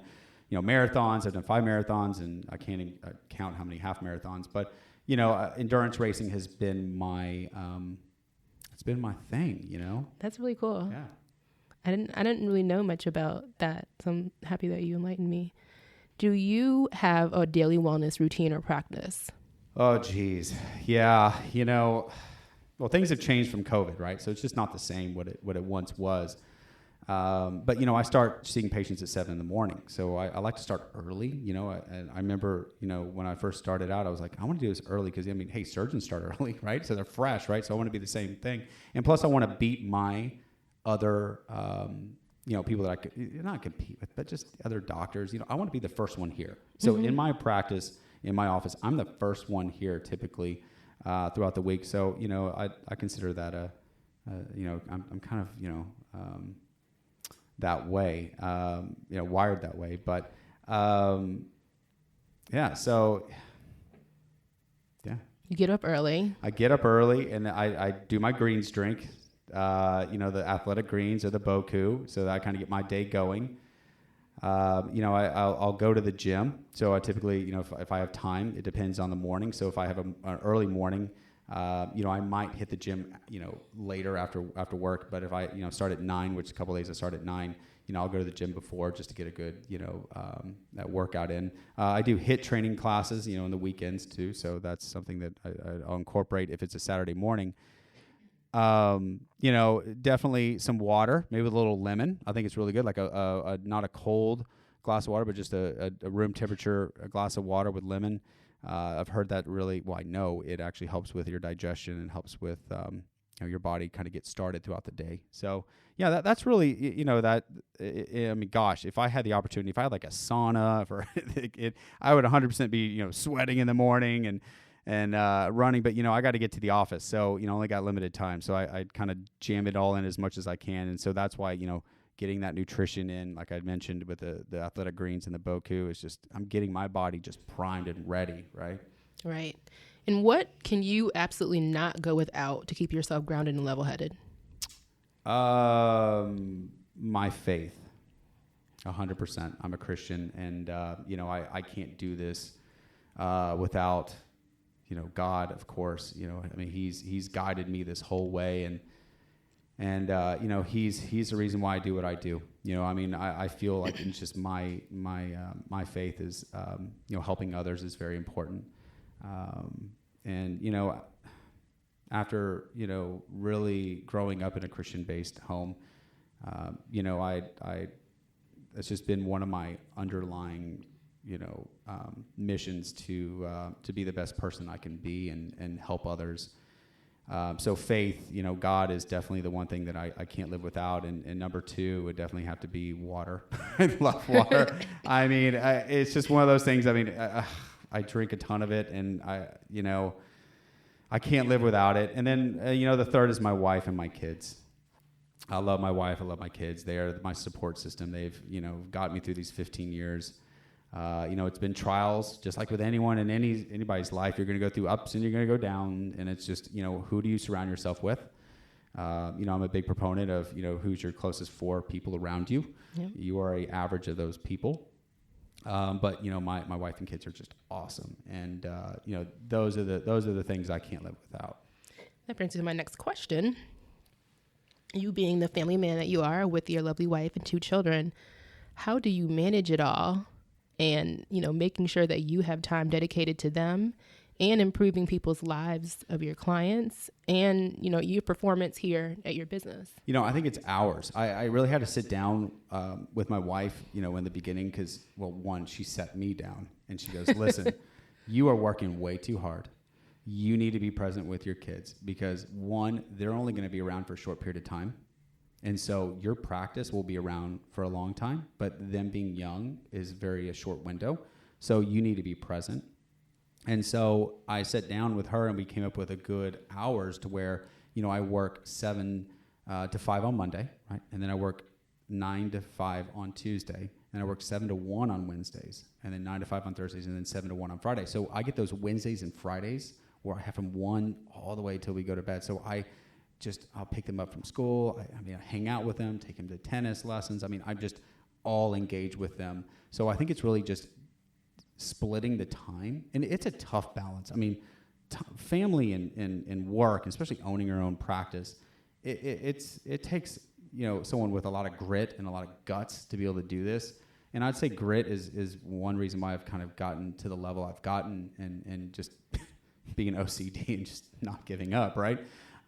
marathons. I've done 5 marathons, and I can't even count how many half marathons. But, endurance racing has been my, it's been my thing, That's really cool. Yeah. I didn't really know much about that, so I'm happy that you enlightened me. Do you have a daily wellness routine or practice? Oh, geez. Yeah. Well, things have changed from COVID, right? So it's just not the same what it once was. But, I start seeing patients at 7 a.m. So I like to start early, I remember, when I first started out, I was like, I want to do this early because, hey, surgeons start early, right? So they're fresh, right? So I want to be the same thing. And plus I want to beat my other, people that I could not compete with, but just other doctors. I want to be the first one here. So in my practice, in my office, I'm the first one here typically throughout the week. So, I consider that I'm kind of, that way, wired that way. But, so, yeah. You get up early. I get up early, and I do my greens drink, the athletic greens or the Boku, so that I kind of get my day going. I'll go to the gym. So I typically, if I have time, it depends on the morning. So if I have an early morning, I might hit the gym, later after work. But if I, start at 9, which a couple of days I start at 9, I'll go to the gym before just to get a good, that workout in. I do HIIT training classes, in the weekends too. So that's something that I'll incorporate if it's a Saturday morning. Definitely some water, maybe with a little lemon. I think it's really good. Like a not a cold glass of water, but just a room temperature, a glass of water with lemon. I've heard that really, I know it actually helps with your digestion and helps with, your body kind of get started throughout the day. So yeah, that's really, gosh, if I had the opportunity, if I had like a sauna I would 100% be, sweating in the morning and and running. But, I got to get to the office. So, only got limited time. So I kind of jam it all in as much as I can. And so that's why, getting that nutrition in, like I mentioned with the athletic greens and the Boku, is just, I'm getting my body just primed and ready, right? Right. And what can you absolutely not go without to keep yourself grounded and level-headed? My faith, 100%. I'm a Christian, and, I can't do this without, God, of course. He's guided me this whole way, and he's the reason why I do what I do. I feel like it's just my faith is, helping others is very important. After, really growing up in a Christian-based home, it's just been one of my underlying, missions to be the best person I can be and help others. So faith, God is definitely the one thing that I can't live without. And number two would definitely have to be water. I love water. It's just one of those things. I drink a ton of it, and I can't live without it. And then, the third is my wife and my kids. I love my wife. I love my kids. They are my support system. They've, got me through these 15 years. It's been trials, just like with anyone in anybody's life. You're going to go through ups and you're going to go down. And it's just, who do you surround yourself with? I'm a big proponent of, who's your closest 4 people around you. Yep. You are an average of those people. But my wife and kids are just awesome, and those are the things I can't live without. That brings me to my next question. You being the family man that you are with your lovely wife and 2 children, how do you manage it all, and making sure that you have time dedicated to them, and improving people's lives of your clients, and your performance here at your business? I think it's hours. I really had to sit down with my wife, in the beginning, because, well, one, she set me down and she goes, listen, you are working way too hard. You need to be present with your kids, because one, they're only going to be around for a short period of time. And so your practice will be around for a long time, but them being young is a short window. So you need to be present. And so I sat down with her, and we came up with a good hours to where, I work 7 to 5 on Monday, right? And then I work 9 to 5 on Tuesday, and I work 7 to 1 on Wednesdays, and then 9 to 5 on Thursdays, and then 7 to 1 on Friday. So I get those Wednesdays and Fridays where I have from 1 all the way till we go to bed. So I'll pick them up from school. I hang out with them, take them to tennis lessons. I'm just all engaged with them. So I think it's really just splitting the time, and it's a tough balance. Family and work, and especially owning your own practice, it takes someone with a lot of grit and a lot of guts to be able to do this. And I'd say grit is one reason why I've kind of gotten to the level I've gotten, and just being OCD and just not giving up, right?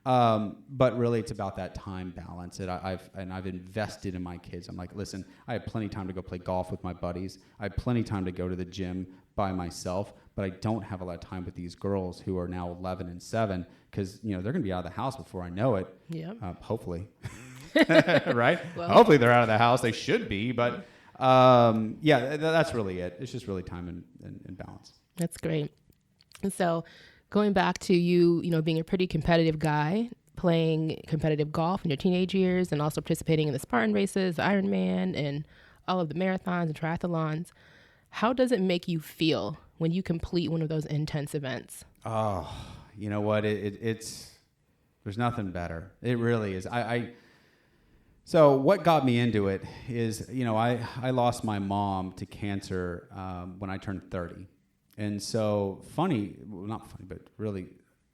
But really, it's about that time balance that I've invested in my kids. I'm like, listen, I have plenty of time to go play golf with my buddies. I have plenty of time to go to the gym by myself, but I don't have a lot of time with these girls who are now 11 and 7, because they're going to be out of the house before I know it. Yeah. Hopefully, right? Well, hopefully they're out of the house. They should be, but that's really it. It's just really time and balance. That's great. And so, going back to you, being a pretty competitive guy, playing competitive golf in your teenage years, and also participating in the Spartan races, the Ironman, and all of the marathons and triathlons, how does it make you feel when you complete one of those intense events? Oh, you know what? It's there's nothing better. It really is. So what got me into it is, I lost my mom to cancer when I turned 30. And so not funny, but really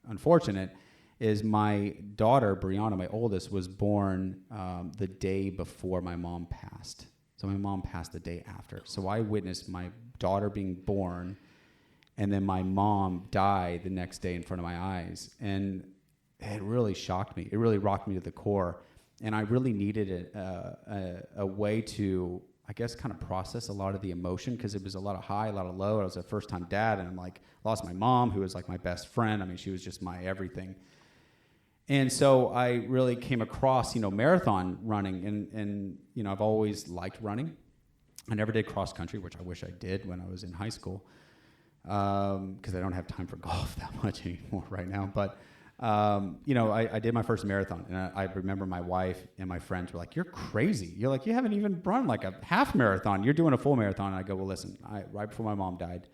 unfortunate, is my daughter, Brianna, my oldest, was born the day before my mom passed. So my mom passed the day after. So I witnessed my daughter being born, and then my mom died the next day in front of my eyes. And it really shocked me. It really rocked me to the core. And I really needed a way to, I guess, kind of process a lot of the emotion, because it was a lot of high, a lot of low. I was a first-time dad, and I'm lost my mom, who was like my best friend. She was just my everything. And so I really came across, marathon running, and I've always liked running. I never did cross country, which I wish I did when I was in high school. because I don't have time for golf that much anymore right now. But, I did my first marathon, and I remember my wife and my friends were like, "You're crazy. You're like, you haven't even run like a half marathon. You're doing a full marathon." And I go, "Well, listen, right before my mom died,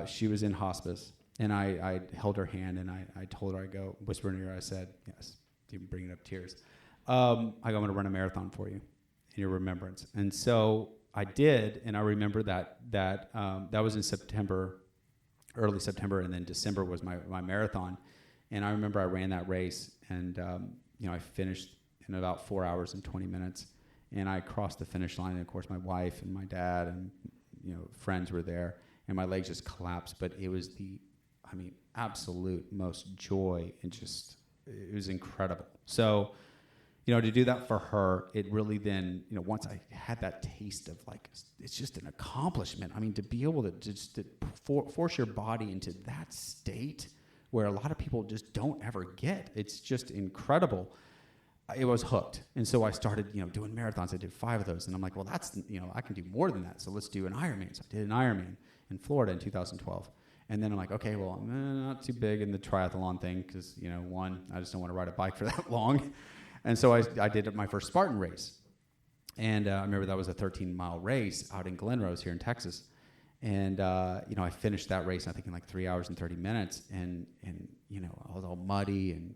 she was in hospice, and I held her hand, and I told her, I go, whispered in her ear, I said, yes, even bringing up tears. I go, I'm going to run a marathon for you in your remembrance." And so I did, and I remember that was in September, early September, and then December was my marathon. And I remember I ran that race, and I finished in about 4 hours and 20 minutes, and I crossed the finish line. And of course, my wife and my dad and friends were there, and my legs just collapsed. But it was absolute most joy, and it was incredible. So, to do that for her, it really then, once I had that taste of like, it's just an accomplishment. I mean, to be able to just force your body into that state where a lot of people just don't ever get, it's just incredible. It was hooked. And so I started, doing marathons. I did 5 of those, and I'm like, well, that's, I can do more than that. So let's do an Ironman. So I did an Ironman in Florida in 2012. And then I'm like, okay, well, I'm not too big in the triathlon thing because, one, I just don't want to ride a bike for that long. And so I did my first Spartan race. And I remember that was a 13-mile race out in Glen Rose here in Texas. And, I finished that race, I think, in like 3 hours and 30 minutes. And I was all muddy and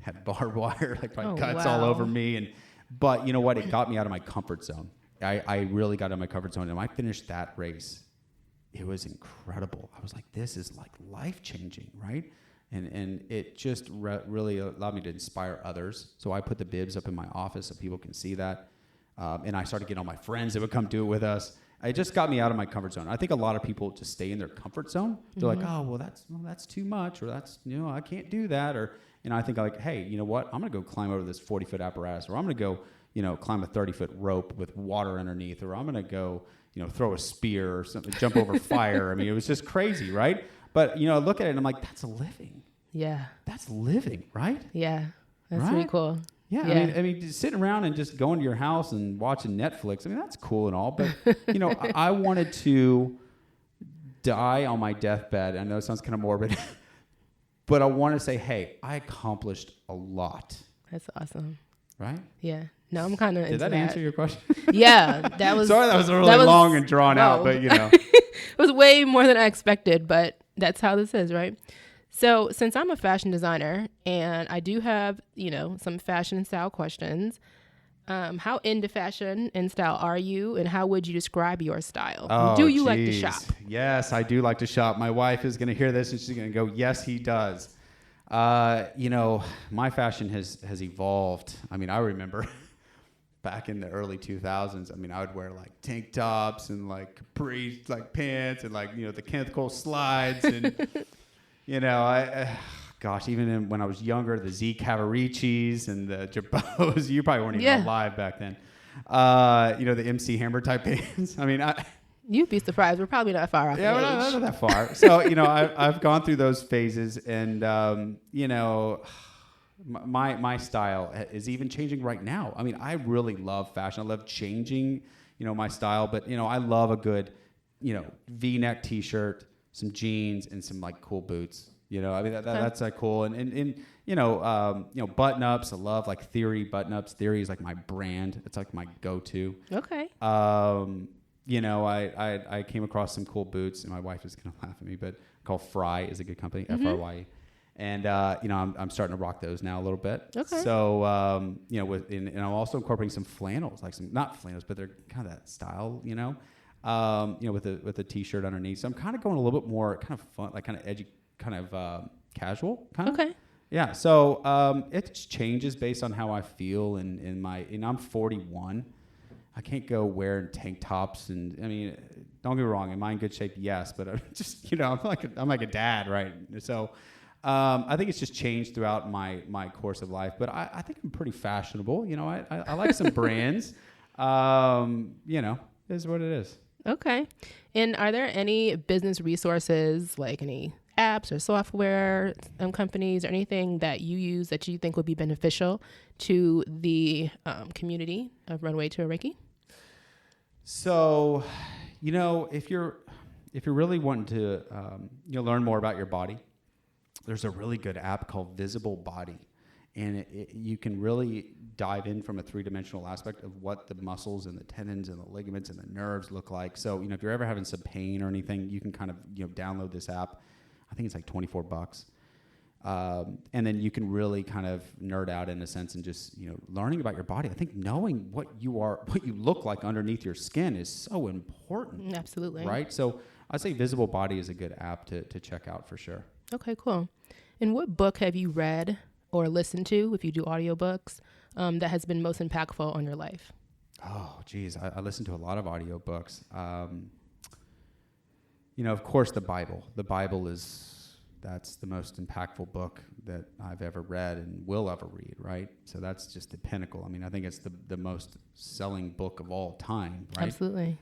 had barbed wire, like my cuts all over me. But you know what? It got me out of my comfort zone. I really got out of my comfort zone. And when I finished that race, it was incredible. I was like, this is like life-changing, right? And it just really allowed me to inspire others. So I put the bibs up in my office so people can see that. And I started getting all my friends that would come do it with us. It just got me out of my comfort zone. I think a lot of people just stay in their comfort zone. They're like, oh, well, that's too much, or that's, I can't do that. Or, I think like, hey, you know what? I'm going to go climb over this 40-foot apparatus, or I'm going to go, climb a 30-foot rope with water underneath, or I'm going to go, throw a spear or something, jump over fire. I mean, it was just crazy, right? But, I look at it and I'm like, that's living. Yeah. That's living, right? Yeah. That's right? really cool. Yeah. I mean, just sitting around and just going to your house and watching Netflix, I mean, that's cool and all. But, I wanted to die on my deathbed. I know it sounds kind of morbid, but I want to say, hey, I accomplished a lot. That's awesome. Right? Yeah. No, I'm kind of into that. Did that answer your question? Yeah. That was... Sorry, that was really long and drawn out, but, It was way more than I expected, but that's how this is, right? So since I'm a fashion designer and I do have, some fashion and style questions, how into fashion and style are you, and how would you describe your style? Oh, do you like to shop? Yes, I do like to shop. My wife is going to hear this and she's going to go, yes, he does. My fashion has evolved. I mean, I remember back in the early 2000s, I mean, I would wear like tank tops and like capri like pants and like, the Kenneth Cole slides and, when I was younger, the Z Cavaricis and the Jabos, you probably weren't even alive back then. The MC Hammer type pants. I mean, you'd be surprised. We're probably not far off. Yeah, we're not that far. So, I've gone through those phases, and my style is even changing right now. I mean, I really love fashion. I love changing, my style. But I love a good, V-neck T-shirt, some jeans, and some like cool boots. I mean that's cool. And button-ups. I love like Theory button-ups. Theory is like my brand. It's like my go-to. Okay. I came across some cool boots, and my wife is gonna laugh at me, but called Fry is a good company, Frye. And I'm starting to rock those now a little bit. Okay. So and I'm also incorporating some flannels, like some not flannels, but they're kind of that style, with a T-shirt underneath. So I'm kind of going a little bit more kind of fun, like kind of edgy, kind of casual, kind of. Okay. Yeah. So it just changes based on how I feel, and I'm 41. I can't go wearing tank tops, and I mean, don't get me wrong. Am I in good shape? Yes, but I'm just, I'm like a dad, right? So, I think it's just changed throughout my course of life. But I think I'm pretty fashionable. I like some brands. It is what it is. Okay. And are there any business resources, like any apps or software companies or anything that you use that you think would be beneficial to the community of Runway to a Reiki? So, if you're if you're really wanting to learn more about your body, there's a really good app called Visible Body. And you can really dive in from a three-dimensional aspect of what the muscles and the tendons and the ligaments and the nerves look like. So, if you're ever having some pain or anything, you can kind of, download this app. I think it's like $24. And then you can really kind of nerd out in a sense and just, learning about your body. I think knowing what you look like underneath your skin is so important. Absolutely. Right? So I'd say Visible Body is a good app to check out for sure. Okay, cool. And what book have you read or listened to, if you do audiobooks, that has been most impactful on your life? Oh, geez. I listen to a lot of audiobooks. Of course, the Bible. The Bible that's the most impactful book that I've ever read and will ever read, right? So that's just the pinnacle. I mean, I think it's the most selling book of all time, right? Absolutely.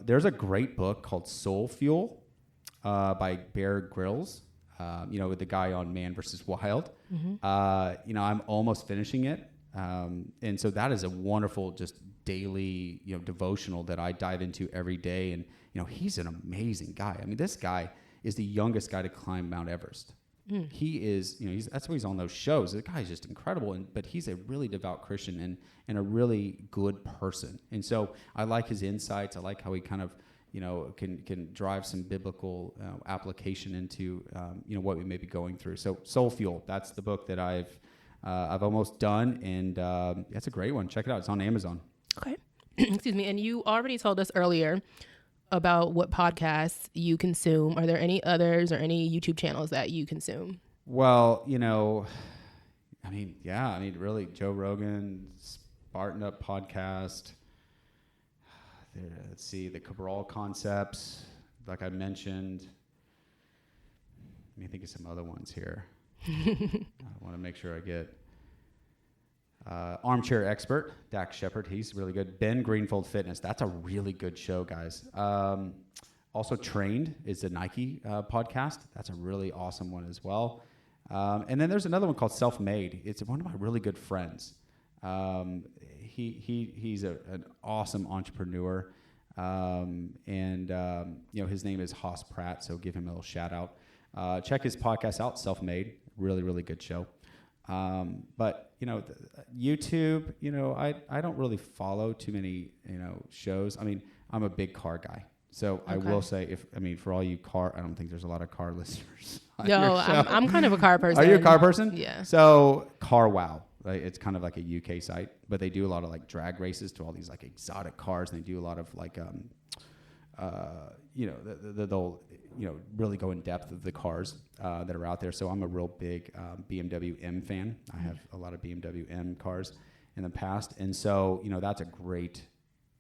There's a great book called Soul Fuel by Bear Grylls. With the guy on Man vs. Wild. Mm-hmm. I'm almost finishing it. And so that is a wonderful, just daily, devotional that I dive into every day. And, he's an amazing guy. I mean, this guy is the youngest guy to climb Mount Everest. Mm. He is, that's why he's on those shows. The guy's just incredible. But he's a really devout Christian and a really good person. And so I like his insights. I like how he kind of, can drive some biblical application into, what we may be going through. So Soul Fuel, that's the book that I've almost done, and that's a great one. Check it out. It's on Amazon. Okay. Excuse me. And you already told us earlier about what podcasts you consume. Are there any others or any YouTube channels that you consume? Well, really, Joe Rogan, Spartan Up podcast. Let's see, the Cabral Concepts, like I mentioned. Let me think of some other ones here. I want to make sure I get Armchair Expert, Dax Shepard. He's really good. Ben Greenfield Fitness. That's a really good show, guys. Also, Trained is a Nike podcast. That's a really awesome one as well. And then there's another one called Self-Made. It's one of my really good friends. He's an awesome entrepreneur, his name is Haas Pratt, so give him a little shout out. Check his podcast out, Self-Made, really, really good show. But YouTube, I don't really follow too many, shows. I mean, I'm a big car guy. So okay. I will say, for all you I don't think there's a lot of car listeners. No, I'm kind of a car person. Are you a car person? Yeah. So Car Wow. It's kind of like a UK site, but they do a lot of like drag races to all these like exotic cars, and they do a lot of like, they'll really go in depth of the cars that are out there. So I'm a real big BMW M fan. I have a lot of BMW M cars in the past, and so that's a great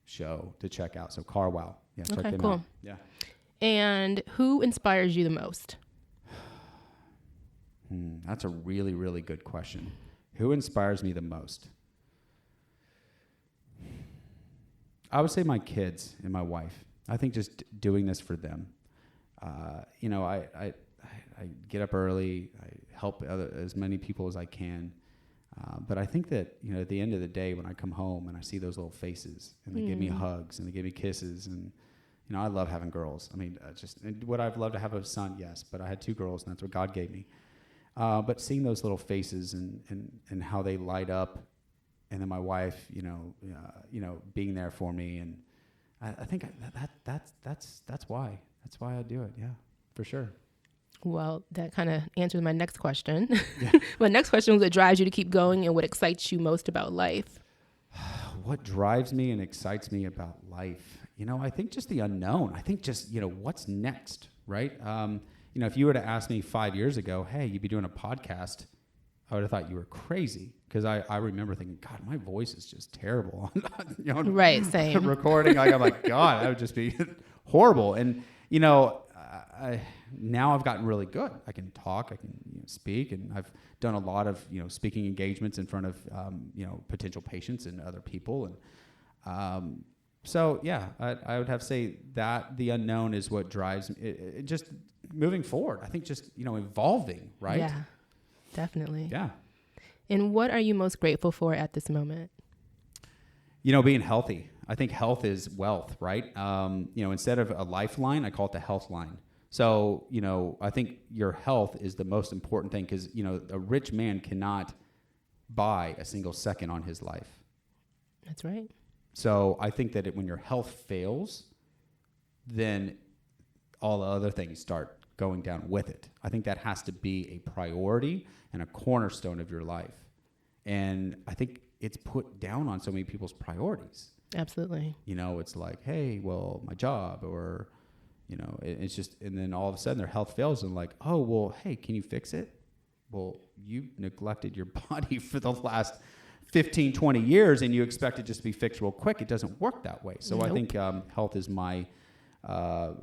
show to check out. So Car Wow, yeah, check them out. Yeah. And who inspires you the most? That's a really, really good question. Who inspires me the most? I would say my kids and my wife. I think just doing this for them. I get up early. I help as many people as I can. But I think that, at the end of the day, when I come home and I see those little faces and they give me hugs and they give me kisses, and, I love having girls. I mean, would I've loved to have a son? Yes, but I had 2 girls, and that's what God gave me. But seeing those little faces and how they light up, and then my wife, being there for me, and I think that's why I do it. Yeah, for sure. Well, that kind of answers my next question. Yeah. My next question was, what drives you to keep going, and what excites you most about life? What drives me and excites me about life? I think just the unknown. I think just what's next, right? If you were to ask me 5 years ago, hey, you'd be doing a podcast, I would have thought you were crazy, because I remember thinking, God, my voice is just terrible. Right, same. Recording, I'm like, God, that would just be horrible. And, now I've gotten really good. I can talk, I can speak, and I've done a lot of, speaking engagements in front of, potential patients and other people. And so, yeah, I would have to say that the unknown is what drives me. It just moving forward. I think just, evolving, right? Yeah, definitely. Yeah. And what are you most grateful for at this moment? Being healthy. I think health is wealth, right? Instead of a lifeline, I call it the health line. So, I think your health is the most important thing because, a rich man cannot buy a single second on his life. That's right. So I think that when your health fails, then all the other things start going down with it. I think that has to be a priority and a cornerstone of your life. And I think it's put down on so many people's priorities. Absolutely. It's like, hey, well, my job, or, it's just, and then all of a sudden their health fails and like, oh, well, hey, can you fix it? Well, you neglected your body for the last 15, 20 years and you expect it just to be fixed real quick. It doesn't work that way. So I think health is my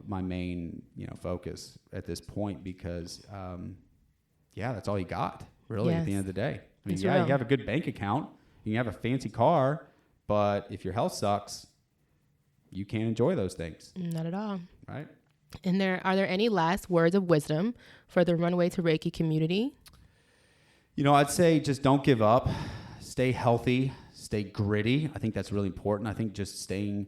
main, focus at this point because, that's all you got really at the end of the day. I mean, you have a good bank account, you can have a fancy car, but if your health sucks, you can't enjoy those things. Not at all. Right. And are there any last words of wisdom for the Runway to Reiki community? I'd say just don't give up, stay healthy, stay gritty. I think that's really important. I think just staying,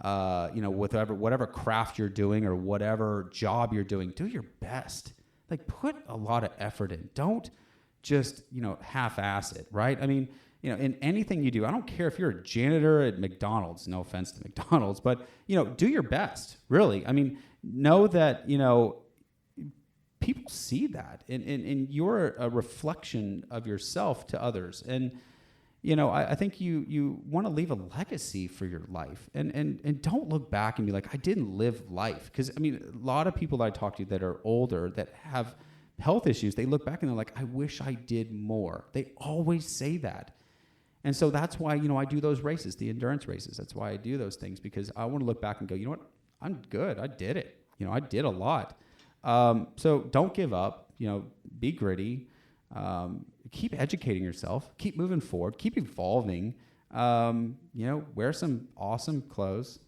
with whatever craft you're doing or whatever job you're doing, do your best. Like put a lot of effort in. Don't just, half-ass it, right? I mean, in anything you do, I don't care if you're a janitor at McDonald's, no offense to McDonald's, but, do your best, really. I mean, know that, people see that and you're a reflection of yourself to others. And, I think you want to leave a legacy for your life and don't look back and be like, I didn't live life. Cause I mean, a lot of people that I talk to that are older that have health issues, they look back and they're like, I wish I did more. They always say that. And so that's why, I do those races, the endurance races. That's why I do those things because I want to look back and go, you know what? I'm good. I did it. I did a lot. So don't give up, be gritty, keep educating yourself, keep moving forward, keep evolving, wear some awesome clothes,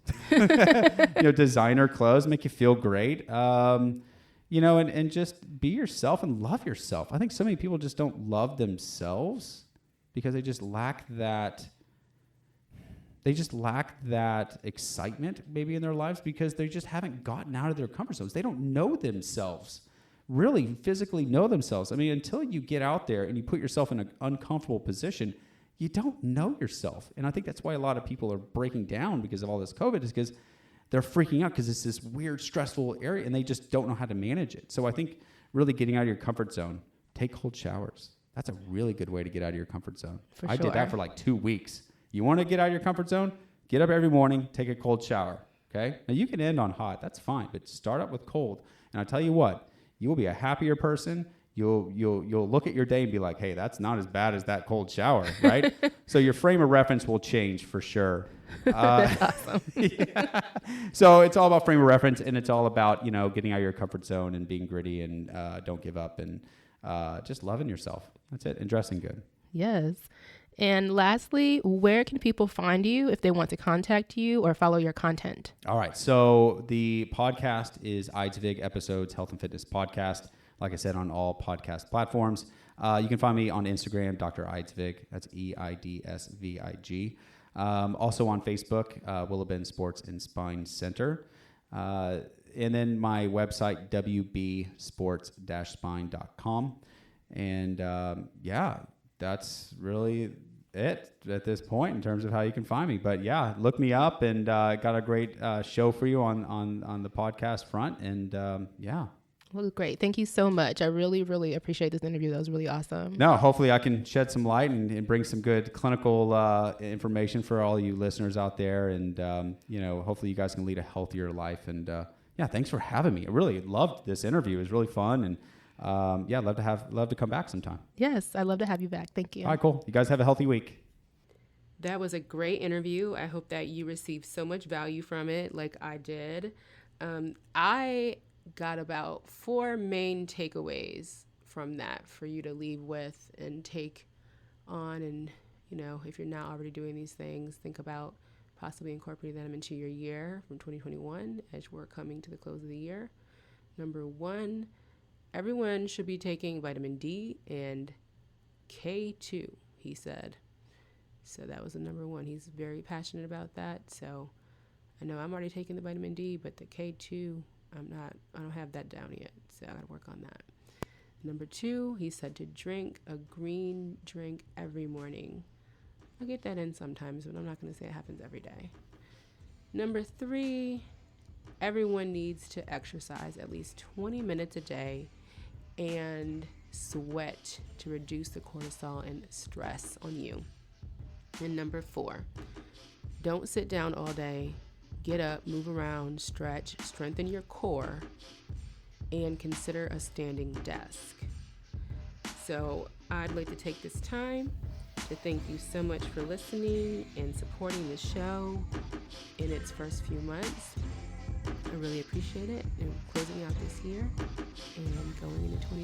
designer clothes, make you feel great, and just be yourself and love yourself. I think so many people just don't love themselves because they just lack that excitement maybe in their lives because they just haven't gotten out of their comfort zones. They don't know themselves, really physically know themselves. I mean, until you get out there and you put yourself in an uncomfortable position, you don't know yourself. And I think that's why a lot of people are breaking down because of all this COVID is because they're freaking out because it's this weird, stressful area and they just don't know how to manage it. So I think really getting out of your comfort zone, take cold showers. That's a really good way to get out of your comfort zone. I did that for like 2 weeks. You want to get out of your comfort zone? Get up every morning, take a cold shower, okay? Now, you can end on hot. That's fine, but start up with cold. And I tell you what, you will be a happier person. You'll look at your day and be like, hey, that's not as bad as that cold shower, right? So your frame of reference will change for sure. That's awesome. Yeah. So it's all about frame of reference, and it's all about, getting out of your comfort zone and being gritty and don't give up and just loving yourself. That's it, and dressing good. Yes. And lastly, where can people find you if they want to contact you or follow your content? All right. So the podcast is Eidsvig Episodes Health and Fitness Podcast. Like I said, on all podcast platforms. You can find me on Instagram, Dr. Eidsvig. That's EIDSVIG. Also on Facebook, Willow Bend Sports and Spine Center. And then my website, wbsports-spine.com. And that's really it at this point in terms of how you can find me. But yeah, look me up, and got a great show for you on the podcast front. And yeah. Well, great. Thank you so much. I really, really appreciate this interview. That was really awesome. No, hopefully I can shed some light and bring some good clinical information for all you listeners out there. And, hopefully you guys can lead a healthier life. And thanks for having me. I really loved this interview. It was really fun. And love to come back sometime. Yes, I'd love to have you back. Thank you. All right, cool. You guys have a healthy week. That was a great interview. I hope that you received so much value from it like I did. I got about 4 main takeaways from that for you to leave with and take on. And, if you're not already doing these things, think about possibly incorporating them into your year from 2021 as we're coming to the close of the year. Number 1, everyone should be taking vitamin D and K2, he said. So that was the number one. He's very passionate about that. So I know I'm already taking the vitamin D, but the K2, I don't have that down yet. So I gotta work on that. Number 2, he said to drink a green drink every morning. I get that in sometimes, but I'm not gonna say it happens every day. Number 3, everyone needs to exercise at least 20 minutes a day and sweat to reduce the cortisol and stress on you. And number 4, don't sit down all day. Get up, move around, stretch, strengthen your core, and consider a standing desk. So I'd like to take this time to thank you so much for listening and supporting the show in its first few months. I really appreciate it. And closing out this year and going into 2020.